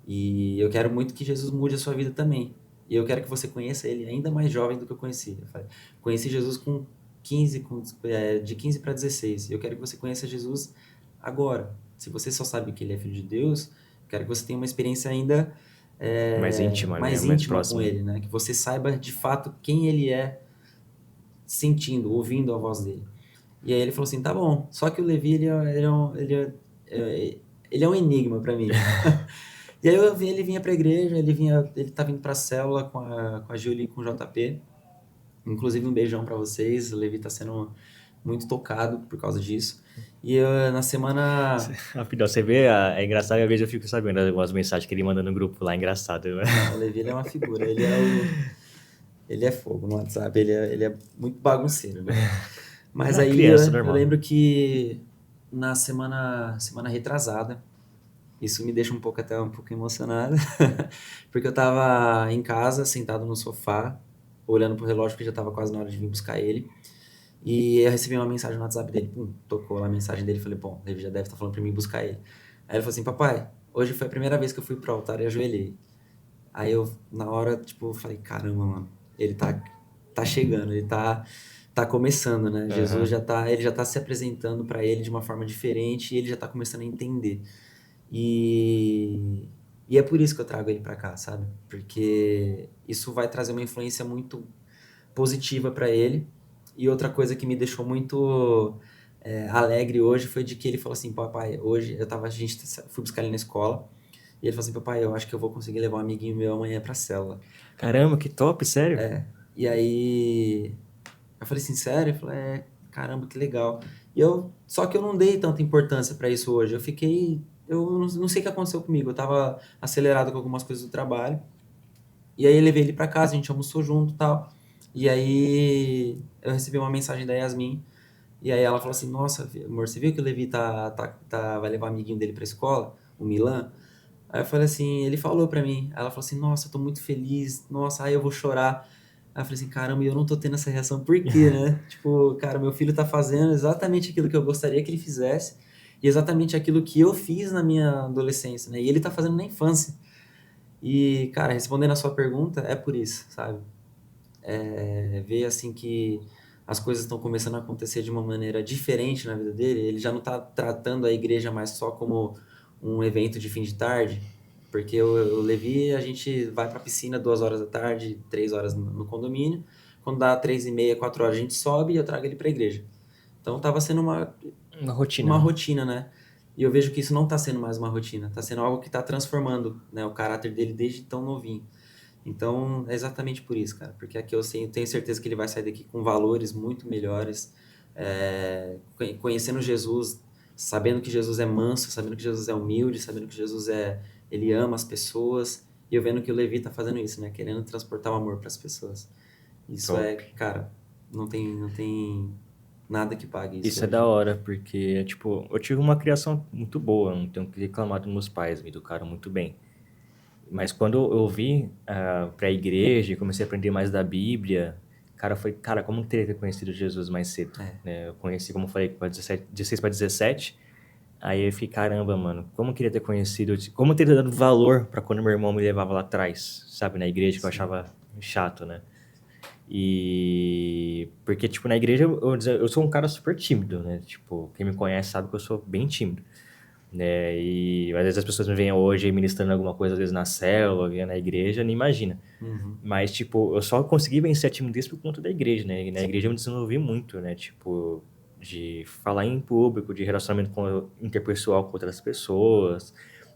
E eu quero muito que Jesus mude a sua vida também. E eu quero que você conheça ele ainda mais jovem do que eu conheci. Eu falei, conheci Jesus com 15, de 15 para 16. E eu quero que você conheça Jesus agora. Se você só sabe que ele é filho de Deus, eu quero que você tenha uma experiência ainda Mais íntima, né? mais Mais íntima com próxima. ele, né? Que você saiba de fato quem ele é, sentindo, ouvindo a voz dele. E aí ele falou assim, tá bom. Só que o Levi, ele é um enigma para mim. E aí eu vi, ele vinha pra igreja, ele tá vindo pra célula com a Júlia e com o JP. Inclusive um beijão pra vocês, o Levi tá sendo muito tocado por causa disso. E na semana... Rapidão, você vê, é engraçado, às vezes eu fico sabendo algumas mensagens que ele manda no grupo lá, engraçado. Né? Não, o Levi ele é uma figura, ele é fogo no WhatsApp, ele é muito bagunceiro, né? Mas Uma aí eu, criança eu normal. lembro que na semana retrasada, isso me deixa até um pouco emocionado, porque eu tava em casa, sentado no sofá, olhando pro relógio, porque já tava quase na hora de vir buscar ele, e eu recebi uma mensagem no WhatsApp dele, pum, tocou lá a mensagem dele, falei, bom, ele já deve estar falando pra mim buscar ele. Aí ele falou assim, papai, hoje foi a primeira vez que eu fui pro altar e ajoelhei. Aí eu, na hora, tipo, falei, caramba, mano, ele tá chegando, tá começando, né? Jesus Aham. ele já tá se apresentando pra ele de uma forma diferente e ele já tá começando a entender. E, e é por isso que eu trago ele pra cá, sabe? Porque isso vai trazer uma influência muito positiva pra ele. E outra coisa que me deixou muito alegre hoje foi de que ele falou assim, papai, hoje fui buscar ele na escola, e ele falou assim, papai, eu acho que eu vou conseguir levar um amiguinho meu amanhã pra célula. Caramba, que top, sério? E aí eu falei assim, sério? Ele falou, caramba, que legal. Só que eu não dei tanta importância pra isso hoje. Eu não sei o que aconteceu comigo. Eu tava acelerado com algumas coisas do trabalho. E aí eu levei ele pra casa, a gente almoçou junto e tal. E aí eu recebi uma mensagem da Yasmin. E aí ela falou assim, nossa, amor, você viu que o Levi vai levar o amiguinho dele pra escola? O Milan? Aí eu falei assim, ele falou pra mim. Aí ela falou assim, nossa, eu tô muito feliz. Nossa, aí eu vou chorar. Aí eu falei assim, caramba, e eu não tô tendo essa reação, por quê, né? Tipo, cara, meu filho tá fazendo exatamente aquilo que eu gostaria que ele fizesse e exatamente aquilo que eu fiz na minha adolescência, né? E ele tá fazendo na infância. E, cara, respondendo a sua pergunta, é por isso, sabe? Ver, assim, que as coisas estão começando a acontecer de uma maneira diferente na vida dele. Ele já não tá tratando a igreja mais só como um evento de fim de tarde, porque o Levi, a gente vai pra piscina 2 horas da tarde, 3 horas no condomínio. Quando dá 3h30, 4 horas, a gente sobe e eu trago ele pra igreja. Então tava sendo Uma rotina, uma né? rotina, né? E eu vejo que isso não tá sendo mais uma rotina, tá sendo algo que tá transformando, né, o caráter dele desde tão novinho. Então, é exatamente por isso, cara. Porque aqui tenho certeza que ele vai sair daqui com valores muito melhores, conhecendo Jesus, sabendo que Jesus é manso, sabendo que Jesus é humilde, sabendo que ele ama as pessoas. E eu vendo que o Levi tá fazendo isso, né? Querendo transportar o amor para as pessoas. Isso Top. cara, não tem nada que pague isso Isso é da hoje. hora, porque, tipo, eu tive uma criação muito boa, não tenho que reclamar dos meus pais, me educaram muito bem. Mas quando eu vim pra igreja e comecei a aprender mais da Bíblia, cara, como eu teria ter conhecido Jesus mais cedo, É. né? Eu conheci, como eu falei, com 17, 16 para 17, aí eu fiquei, caramba, mano, como eu queria ter conhecido, como eu teria dado valor pra quando meu irmão me levava lá atrás, sabe, na igreja, que eu Sim. achava chato, né? E porque, tipo, na igreja eu sou um cara super tímido, né? Tipo, quem me conhece sabe que eu sou bem tímido, né? E às vezes as pessoas me veem hoje ministrando alguma coisa, às vezes na célula, na igreja, nem imagina. Uhum. Mas, tipo, eu só consegui vencer a timidez por conta da igreja, né? E na igreja eu me desenvolvi muito, né? Tipo, de falar em público, de relacionamento interpessoal com outras pessoas,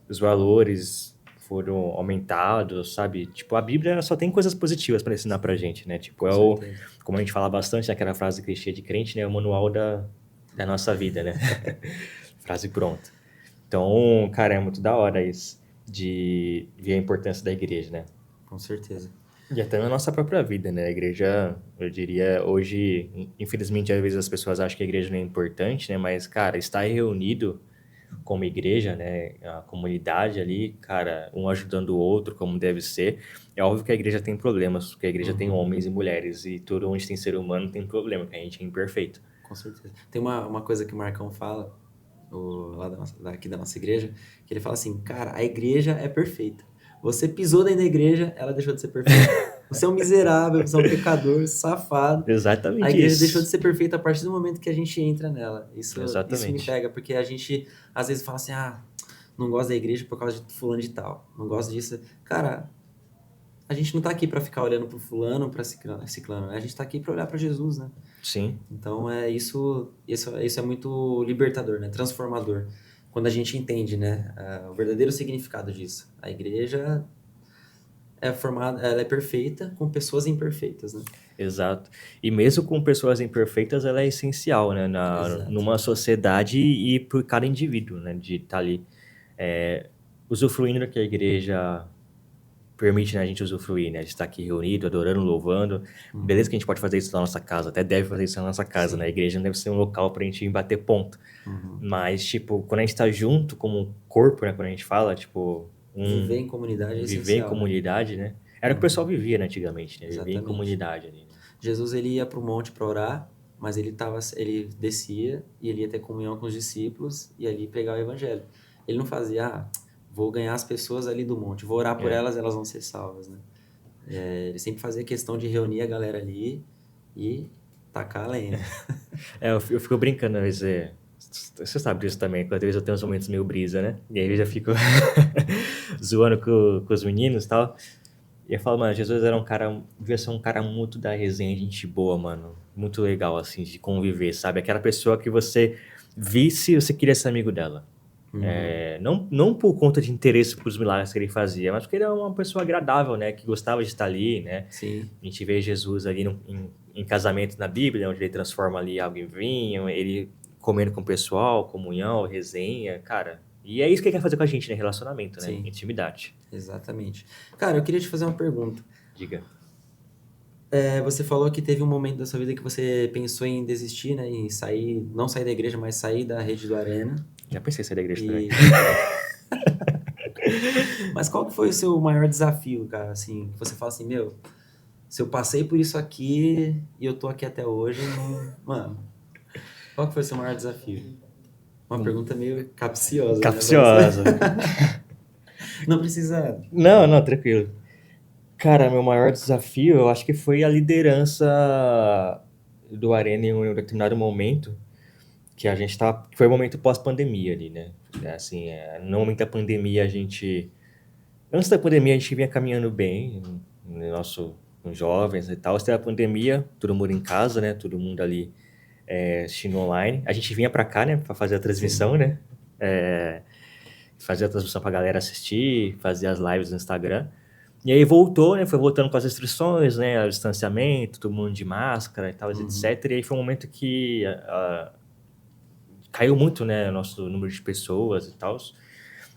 os valores foram aumentados, sabe? Tipo, a Bíblia só tem coisas positivas para ensinar pra gente, né? Tipo, Com certeza. como a gente fala bastante naquela frase clichê de crente, né? É o manual da nossa vida, né? Frase pronta. Então, cara, é muito da hora isso, de ver a importância da igreja, né? Com certeza. E até na nossa própria vida, né? A igreja, eu diria, hoje, infelizmente, às vezes as pessoas acham que a igreja não é importante, né? Mas, cara, estar reunido como igreja, né? A comunidade ali, cara, um ajudando o outro, como deve ser. É óbvio que a igreja tem problemas, porque a igreja tem Uhum. homens e mulheres, e tudo onde tem ser humano tem problema, que a gente é imperfeito. Com certeza. Tem uma coisa que o Marcão fala, lá daqui da nossa igreja, que ele fala assim, cara, a igreja é perfeita. Você pisou dentro da igreja, ela deixou de ser perfeita. Você é um miserável, você é um pecador, safado. A Exatamente igreja deixou de isso. ser perfeita a partir do momento que a gente entra nela. Isso me Exatamente. pega, porque a gente às vezes fala assim, não gosto da igreja por causa de fulano de tal. Não gosto disso. Cara, a gente não tá aqui pra ficar olhando pro fulano, pra ciclano, né? A gente tá aqui pra olhar pra Jesus, né? Sim. Então isso é muito libertador, né? Transformador. Quando a gente entende, né, o verdadeiro significado disso. A igreja é formada, ela é perfeita com pessoas imperfeitas, né? Exato. E mesmo com pessoas imperfeitas, ela é essencial, né, Exato. numa sociedade e por cada indivíduo, né, de estar ali usufruindo do que a igreja permite, né, a gente usufruir, né, de estar aqui reunido, adorando, louvando. Beleza Uhum. que a gente pode fazer isso na nossa casa, até deve fazer isso na nossa casa, né, a Sim. igreja não deve ser um local pra gente ir bater ponto. Uhum. Mas, tipo, quando a gente tá junto como corpo, né, quando a gente fala, tipo, Viver em comunidade é viver em essencial, né? comunidade, né, era o que o pessoal Uhum. vivia, né, antigamente, né, viver em Exatamente. comunidade ali, né. Jesus ele ia para o monte para orar, mas ele descia e ele ia ter comunhão com os discípulos e ali pregar o evangelho. Ele não fazia, vou ganhar as pessoas ali do monte, vou orar por É. elas, elas vão ser salvas, né? Ele sempre fazia questão de reunir a galera ali e tacar a lenha. Eu fico brincando, às vezes, você sabe disso também, que às vezes eu tenho uns momentos meio brisa, né? E aí eu já fico zoando com os meninos e tal. E eu falo, mano, Jesus era devia ser um cara muito da resenha, gente boa, mano. Muito legal, assim, de conviver, sabe? Aquela pessoa que você visse, você queria ser amigo dela. Uhum. Não por conta de interesse pelos milagres que ele fazia, mas porque ele era uma pessoa agradável, né? Que gostava de estar ali, né? Sim, A gente vê Jesus ali em casamento na Bíblia, onde ele transforma ali água em vinho, ele comendo com o pessoal, comunhão, resenha, cara. E é isso que ele quer fazer com a gente, né? Relacionamento, né? sim, Intimidade. exatamente. Cara, eu queria te fazer uma pergunta. Diga. Você falou que teve um momento da sua vida que você pensou em desistir, né? Em sair, não sair da igreja, mas sair da rede do Arena. Já pensei em sair da igreja também. E Mas qual que foi o seu maior desafio, cara? Assim, que você fala assim, meu, se eu passei por isso aqui e eu tô aqui até hoje, não... Mano, qual que foi o seu maior desafio? Uma pergunta meio capciosa, né? Capciosa. Não precisa... Não, não, tranquilo. Cara, meu maior desafio, eu acho que foi a liderança do Arena em um determinado momento, que a gente tá, que foi o momento pós-pandemia ali, né? Assim, no momento da pandemia a gente, antes da pandemia a gente vinha caminhando bem, no nosso, com jovens e tal. Antes da pandemia, todo mundo em casa, né? Todo mundo ali assistindo online. A gente vinha pra cá, né? Pra fazer a Sim. transmissão, né? Fazer a transmissão pra galera assistir, fazer as lives no Instagram. E aí voltou, né? Foi voltando com as restrições, né? O distanciamento, todo mundo de máscara e tal, Uhum. etc. E aí foi um momento que caiu muito, né? O nosso número de pessoas e tal.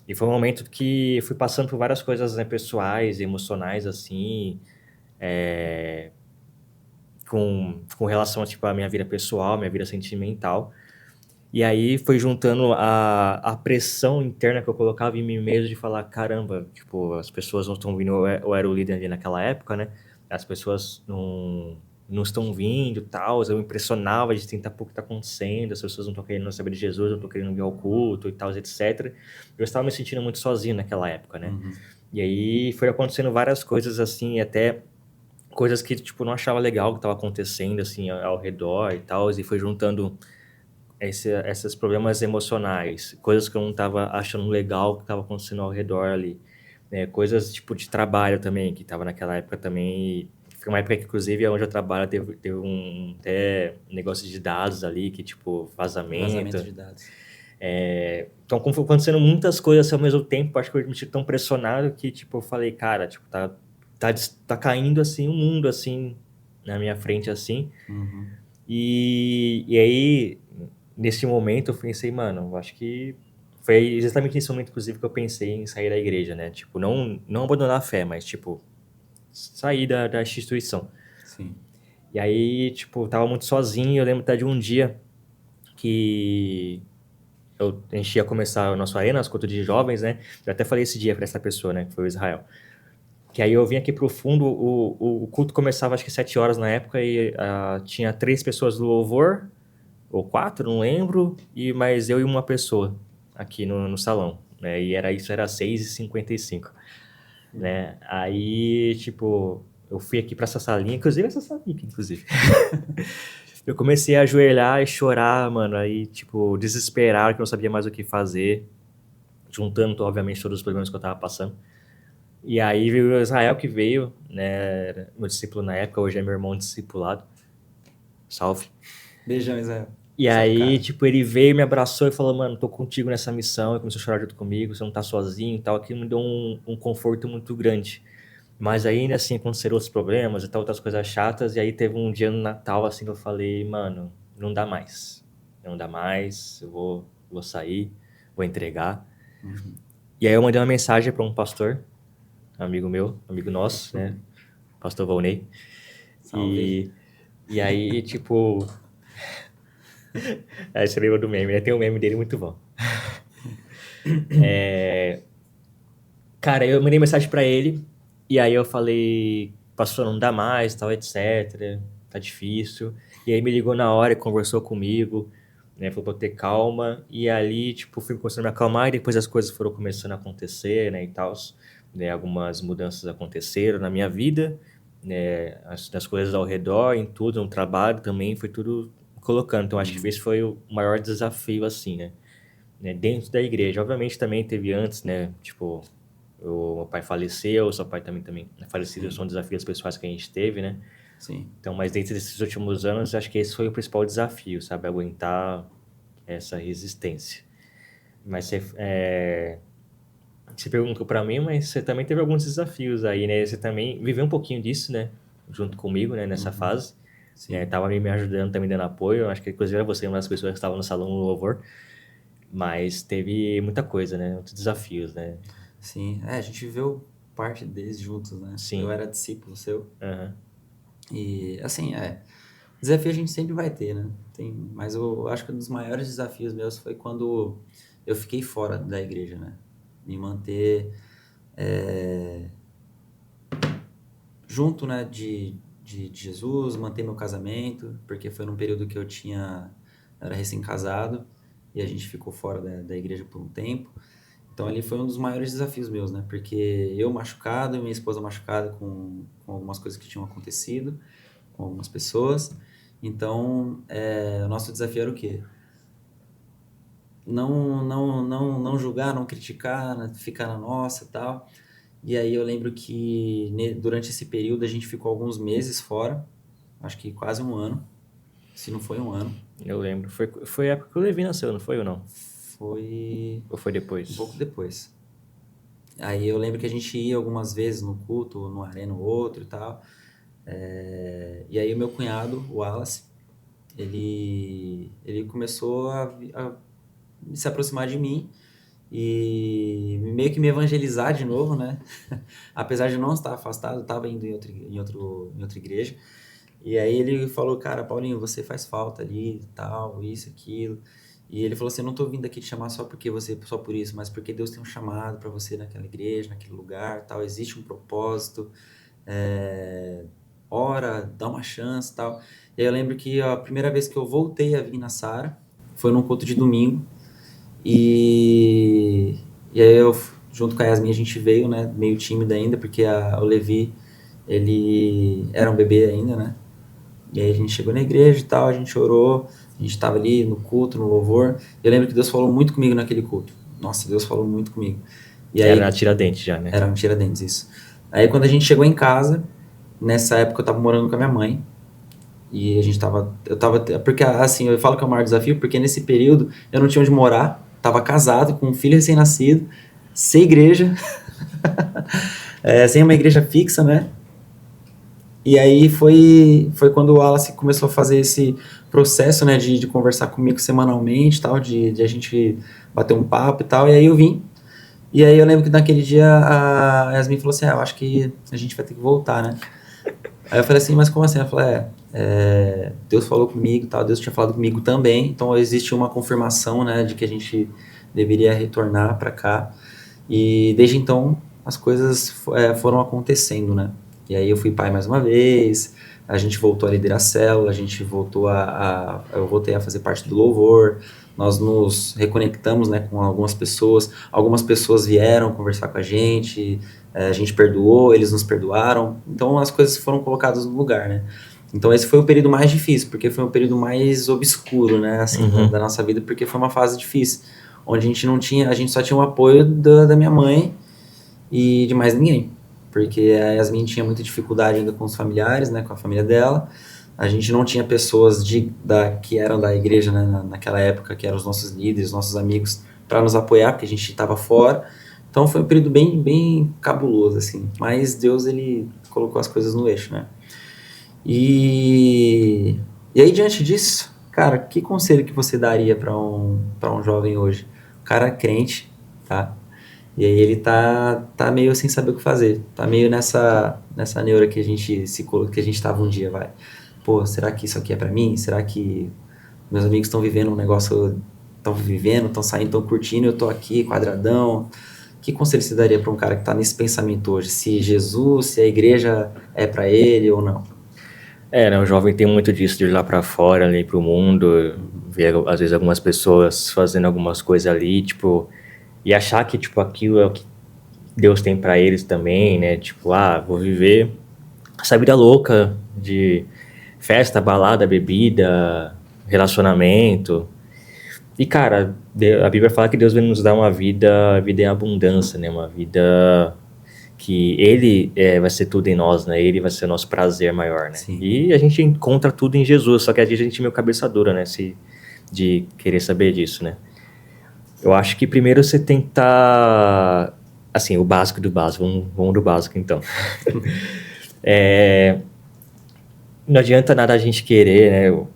E foi um momento que eu fui passando por várias coisas, né, pessoais, emocionais, assim, com relação, tipo, à minha vida pessoal, minha vida sentimental. E aí foi juntando a pressão interna que eu colocava em mim mesmo de falar, caramba, tipo, as pessoas não estão vindo, eu era o líder ali naquela época, né? As pessoas não estão vindo, tal. Eu me impressionava de tentar por que está acontecendo, as pessoas não estão querendo saber de Jesus, não estão querendo vir ao culto e tal, etc. Eu estava me sentindo muito sozinho naquela época, né? Uhum. E aí foi acontecendo várias coisas assim, até coisas que, tipo, não achava legal que estava acontecendo, assim, ao redor e tal, e foi juntando esses problemas emocionais, coisas que eu não estava achando legal que estava acontecendo ao redor ali, né? Coisas tipo de trabalho também, que estava naquela época também. Foi uma época que, inclusive, onde eu trabalho, teve até negócio de dados ali, que tipo, Vazamento vazamento. de dados. Então, como foi acontecendo muitas coisas assim, ao mesmo tempo, acho que eu me senti tão pressionado que, tipo, eu falei, cara, tipo, tá caindo, assim, o mundo, assim, na minha frente, assim. Uhum. E aí, nesse momento, eu pensei, mano, eu acho que foi exatamente nesse momento, inclusive, que eu pensei em sair da igreja, né? Tipo, não abandonar a fé, mas, tipo, sair da instituição. Sim. E aí, tipo, eu tava muito sozinho. Eu lembro até de um dia que a gente ia começar o nosso Arena, as cultos de jovens, né? Eu até falei esse dia pra essa pessoa, né? Que foi o Israel. Que aí eu vim aqui pro fundo, o culto começava acho que 7 horas na época e tinha 3 pessoas do louvor, ou 4, não lembro, mais eu e uma pessoa aqui no salão, né? E isso era 6h55, né? Aí, tipo, eu fui aqui pra essa salinha, inclusive essa salinha aqui, inclusive. Eu comecei a ajoelhar e chorar, mano, aí, tipo, desesperado, que eu não sabia mais o que fazer, juntando, obviamente, todos os problemas que eu tava passando. E aí veio o Israel que veio, né, era meu discípulo na época, hoje é meu irmão discipulado, salve. Beijão, Israel. E Só aí, cara. tipo, ele veio, me abraçou e falou, mano, tô contigo nessa missão, e começou a chorar junto comigo, você não tá sozinho e tal, aquilo me deu um conforto muito grande. Mas ainda assim, aconteceram outros problemas e tal, outras coisas chatas, e aí teve um dia no Natal, assim, que eu falei, mano, não dá mais, eu vou sair, vou entregar. E aí eu mandei uma mensagem para um pastor, amigo meu, amigo nosso, né, pastor Volney, Salve. e aí, tipo, aí você lembra do meme, né, tem um meme dele muito bom. Cara, eu mandei mensagem pra ele, e aí eu falei, pastor, não dá mais, tal, etc, tá difícil. E aí me ligou na hora e conversou comigo, né, falou pra eu ter calma, e ali, tipo, fui começando a me acalmar, e depois as coisas foram começando a acontecer, né, e tal, né, algumas mudanças aconteceram na minha vida, né, das coisas ao redor, em tudo, no trabalho também, foi tudo colocando. Então, acho que esse foi o maior desafio, assim, né, dentro da igreja. Obviamente também teve antes, né, tipo, o meu pai faleceu, seu pai também é falecido, são desafios pessoais que a gente teve, né? Sim. Então, mas dentro desses últimos anos, acho que esse foi o principal desafio, sabe? Aguentar essa resistência. Mas você perguntou pra mim, mas você também teve alguns desafios aí, né? Você também viveu um pouquinho disso, né? Junto comigo, né? Nessa fase. Sim. Né? Tava me ajudando, também dando apoio. Acho que inclusive era você uma das pessoas que estava no salão no louvor. Mas teve muita coisa, né? Muitos desafios, né? Sim. A gente viveu parte deles juntos, né? Sim. Eu era discípulo seu. Aham. E, assim, desafio a gente sempre vai ter, né? Mas eu acho que um dos maiores desafios meus foi quando eu fiquei fora da igreja, né? Me manter junto, né, de Jesus, manter meu casamento, porque foi num período que eu era recém-casado e a gente ficou fora da igreja por um tempo. Então ali foi um dos maiores desafios meus, né? Porque eu machucado e minha esposa machucada com algumas coisas que tinham acontecido com algumas pessoas. Então, o nosso desafio era o quê? Não julgar, não criticar, né? Ficar na nossa e tal. E aí eu lembro que durante esse período a gente ficou alguns meses fora, acho que quase um ano, se não foi um ano. Eu lembro. Foi a época que o Levi nasceu, não foi ou não? Foi Ou foi depois? um pouco depois. Aí eu lembro que a gente ia algumas vezes no culto, no Arena, no outro e tal. E aí o meu cunhado, o Wallace, ele começou a se aproximar de mim e meio que me evangelizar de novo, né? Apesar de não estar afastado, eu estava indo em outra igreja. E aí ele falou, cara, Paulinho, você faz falta ali, tal, isso, aquilo. E ele falou assim, eu não tô vindo aqui te chamar só por isso, mas porque Deus tem um chamado para você naquela igreja, naquele lugar, tal, existe um propósito, ora, dá uma chance, tal. E aí eu lembro que a primeira vez que eu voltei a vir na Sara foi num culto de domingo, e aí eu, junto com a Yasmin, a gente veio, né, meio tímido ainda, porque o Levi, ele era um bebê ainda, né? E aí a gente chegou na igreja e tal, a gente orou, a gente estava ali no culto, no louvor. Eu lembro que Deus falou muito comigo naquele culto. Nossa, Deus falou muito comigo. E aí, Era na Tiradentes já, né? era no Tiradentes, isso. Aí quando a gente chegou em casa, nessa época eu tava morando com a minha mãe, e a gente porque assim, eu falo que é o maior desafio, porque nesse período eu não tinha onde morar, tava casado, com um filho recém-nascido, sem igreja, sem uma igreja fixa, né? E aí foi quando o Wallace começou a fazer esse processo, né, de conversar comigo semanalmente, tal, de a gente bater um papo e tal, e aí eu vim. E aí eu lembro que naquele dia a Yasmin falou assim, eu acho que a gente vai ter que voltar, né? Aí eu falei assim, mas como assim? Ela falou, Deus falou comigo e tal, Deus tinha falado comigo também, então existe uma confirmação, né, de que a gente deveria retornar para cá. E desde então as coisas foram acontecendo, né? E aí eu fui pai mais uma vez, a gente voltou a liderar a célula, a gente voltou eu voltei a fazer parte do louvor, nós nos reconectamos, né, com algumas pessoas vieram conversar com a gente perdoou, eles nos perdoaram, então as coisas foram colocadas no lugar, né? Então esse foi o período mais difícil, porque foi o período mais obscuro, né, assim, da nossa vida, porque foi uma fase difícil, onde a gente só tinha o apoio da minha mãe e de mais ninguém, porque a Yasmin tinha muita dificuldade ainda com os familiares, né, com a família dela. A gente não tinha pessoas que eram da igreja, né, naquela época, que eram os nossos líderes, nossos amigos, para nos apoiar, porque a gente estava fora. Então foi um período bem, bem cabuloso, assim. Mas Deus, ele colocou as coisas no eixo, né? E aí, diante disso, cara, que conselho que você daria para um jovem hoje? O cara é crente, tá? E aí ele tá meio sem saber o que fazer. Tá meio nessa neura que a gente tava um dia, vai. Pô, será que isso aqui é pra mim? Será que meus amigos estão vivendo um negócio, estão saindo, estão curtindo, eu tô aqui quadradão? Que conselho você daria pra um cara que tá nesse pensamento hoje? Se a igreja é pra ele ou não? Né, o jovem tem muito disso de ir lá pra fora, ali pro mundo, ver às vezes algumas pessoas fazendo algumas coisas ali, tipo, e achar que, tipo, aquilo é o que Deus tem pra eles também, né? Tipo, vou viver essa vida louca de festa, balada, bebida, relacionamento. E, cara, a Bíblia fala que Deus vai nos dar uma vida em abundância, né? Uma vida que Ele vai ser tudo em nós, né? Ele vai ser o nosso prazer maior, né? Sim. E a gente encontra tudo em Jesus, só que às vezes a gente é meio cabeça dura, né? De querer saber disso, né? Eu acho que primeiro você tem que estar... Assim, o básico do básico. Vamos do básico, então. Não adianta nada a gente querer, né,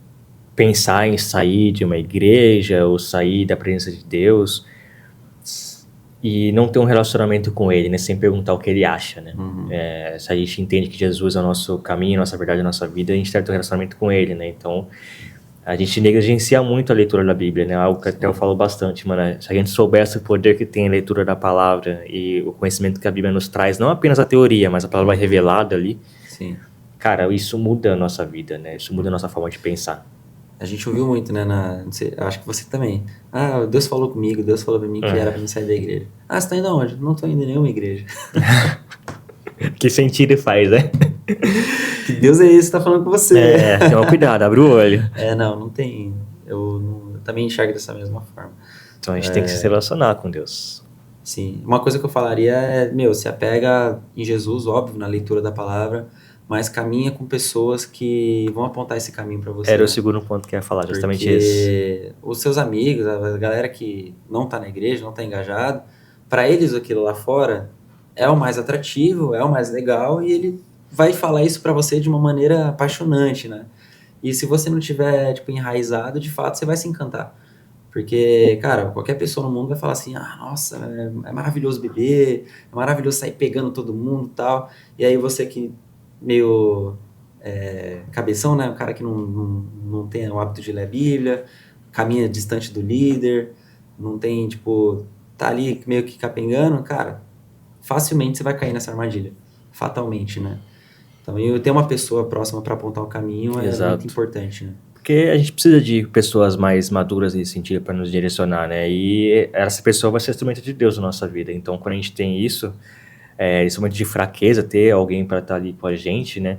pensar em sair de uma igreja ou sair da presença de Deus e não ter um relacionamento com Ele, né, sem perguntar o que Ele acha, né? Se a gente entende que Jesus é o nosso caminho, a nossa verdade, a nossa vida, a gente deve ter um relacionamento com Ele, né? Então, a gente negligencia muito a leitura da Bíblia, né? Algo que até eu falo bastante, mano. Se a gente soubesse o poder que tem a leitura da palavra e o conhecimento que a Bíblia nos traz, não apenas a teoria, mas a palavra revelada ali, Sim. cara, isso muda a nossa vida, né? Isso muda a nossa forma de pensar. A gente ouviu muito, né? Não sei, acho que você também. Deus falou comigo, Deus falou pra mim que era pra mim sair da igreja. Você tá indo aonde? Não tô indo em nenhuma igreja. Que sentido faz, né? Que Deus é esse que tá falando com você. Toma cuidado, abre o olho. Não tem. Eu também enxergo dessa mesma forma. Então a gente tem que se relacionar com Deus. Sim. Uma coisa que eu falaria se apega em Jesus, óbvio, na leitura da palavra, mas caminha com pessoas que vão apontar esse caminho pra você. Era o segundo ponto que eu ia falar, justamente esse. Porque os seus amigos, a galera que não tá na igreja, não tá engajado, pra eles aquilo lá fora é o mais atrativo, é o mais legal, e ele vai falar isso pra você de uma maneira apaixonante, né? E se você não tiver, tipo, enraizado, de fato, você vai se encantar. Porque, cara, qualquer pessoa no mundo vai falar assim, nossa, é maravilhoso beber, é maravilhoso sair pegando todo mundo e tal. E aí você que meio cabeção, né? O cara que não tem o hábito de ler a Bíblia, caminha distante do líder, não tem, tipo, tá ali meio que capengando, cara, facilmente você vai cair nessa armadilha. Fatalmente, né? Então, eu ter uma pessoa próxima para apontar o caminho é muito importante, né? Porque a gente precisa de pessoas mais maduras nesse sentido para nos direcionar, né? E essa pessoa vai ser instrumento de Deus na nossa vida. Então, quando a gente tem isso, esse momento de fraqueza, ter alguém para estar ali com a gente, né?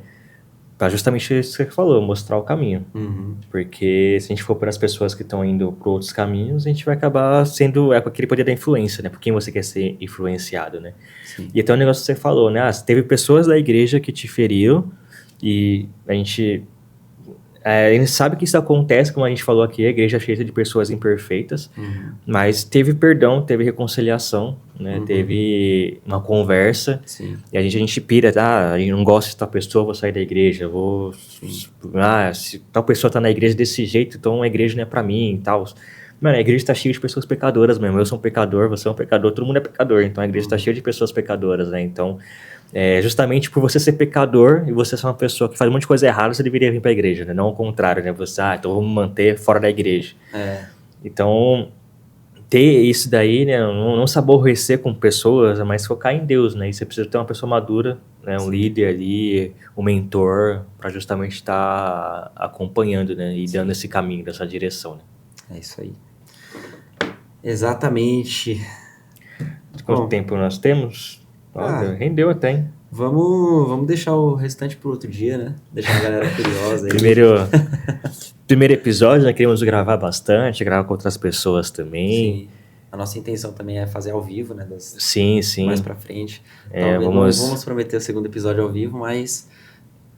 Para justamente isso que você falou, mostrar o caminho. Porque se a gente for para as pessoas que estão indo por outros caminhos, a gente vai acabar sendo com aquele poder da influência, né? Por quem você quer ser influenciado, né? Sim. E até o negócio que você falou, né? Teve pessoas da igreja que te feriram e a gente sabe que isso acontece, como a gente falou aqui, a igreja é feita de pessoas imperfeitas, mas teve perdão, teve reconciliação, né? Teve uma conversa. Sim. E a gente pira, a gente não gosta de tal pessoa, vou sair da igreja, se tal pessoa tá na igreja desse jeito, então a igreja não é pra mim e tal. Mano, a igreja tá cheia de pessoas pecadoras mesmo. Eu sou um pecador, você é um pecador, todo mundo é pecador. Então a igreja tá cheia de pessoas pecadoras, né? Então, justamente por você ser pecador e você ser uma pessoa que faz um monte de coisa errada, você deveria vir pra igreja, né? Não ao contrário, né? Você, então vamos me manter fora da igreja. Então, ter isso daí, né? Não se aborrecer com pessoas, mas focar em Deus, né? E você precisa ter uma pessoa madura, né? Um líder ali, um mentor, para justamente estar acompanhando, né? E dando esse caminho, dessa direção, né? É isso aí. Exatamente. Quanto tempo nós temos? Rendeu até, hein? Vamos deixar o restante pro outro dia, né? Deixar a galera curiosa aí. Primeiro episódio, né? Queremos gravar bastante, gravar com outras pessoas também. Sim. A nossa intenção também é fazer ao vivo, né? Sim. Mais pra frente. Talvez não vamos prometer o segundo episódio ao vivo, mas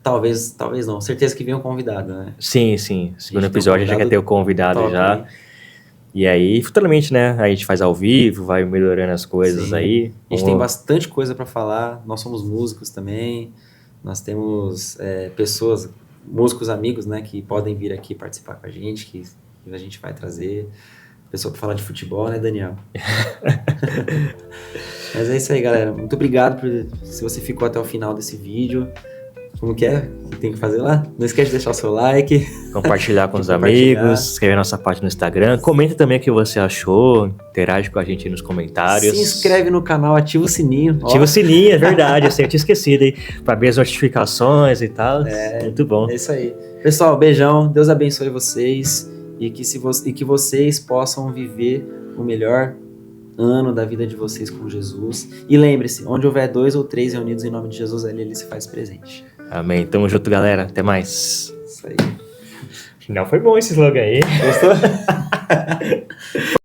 talvez não. Certeza que vem um convidado, né? Sim. Segundo episódio a gente já quer ter o convidado top, já. Hein? E aí, futuramente, né? A gente faz ao vivo, vai melhorando as coisas aí. A gente tem bastante coisa pra falar. Nós somos músicos também. Nós temos pessoas, músicos amigos, né? Que podem vir aqui participar com a gente, que a gente vai trazer. Pessoa pra falar de futebol, né, Daniel? Mas é isso aí, galera. Muito obrigado se você ficou até o final desse vídeo. Como que é? O que tem que fazer lá? Não esquece de deixar o seu like. Compartilhar com os amigos, escrever nossa página no Instagram. Comenta também o que você achou, interage com a gente aí nos comentários. Se inscreve no canal, ativa o sininho. Ativa o sininho, é verdade, eu tinha esquecido aí, pra ver as notificações e tal. Muito bom. É isso aí. Pessoal, beijão, Deus abençoe vocês e que vocês possam viver o melhor ano da vida de vocês com Jesus. E lembre-se, onde houver 2 ou 3 reunidos em nome de Jesus, ele se faz presente. Amém. Tamo junto, galera. Até mais. Isso aí. Não foi bom esse slogan aí. Gostou?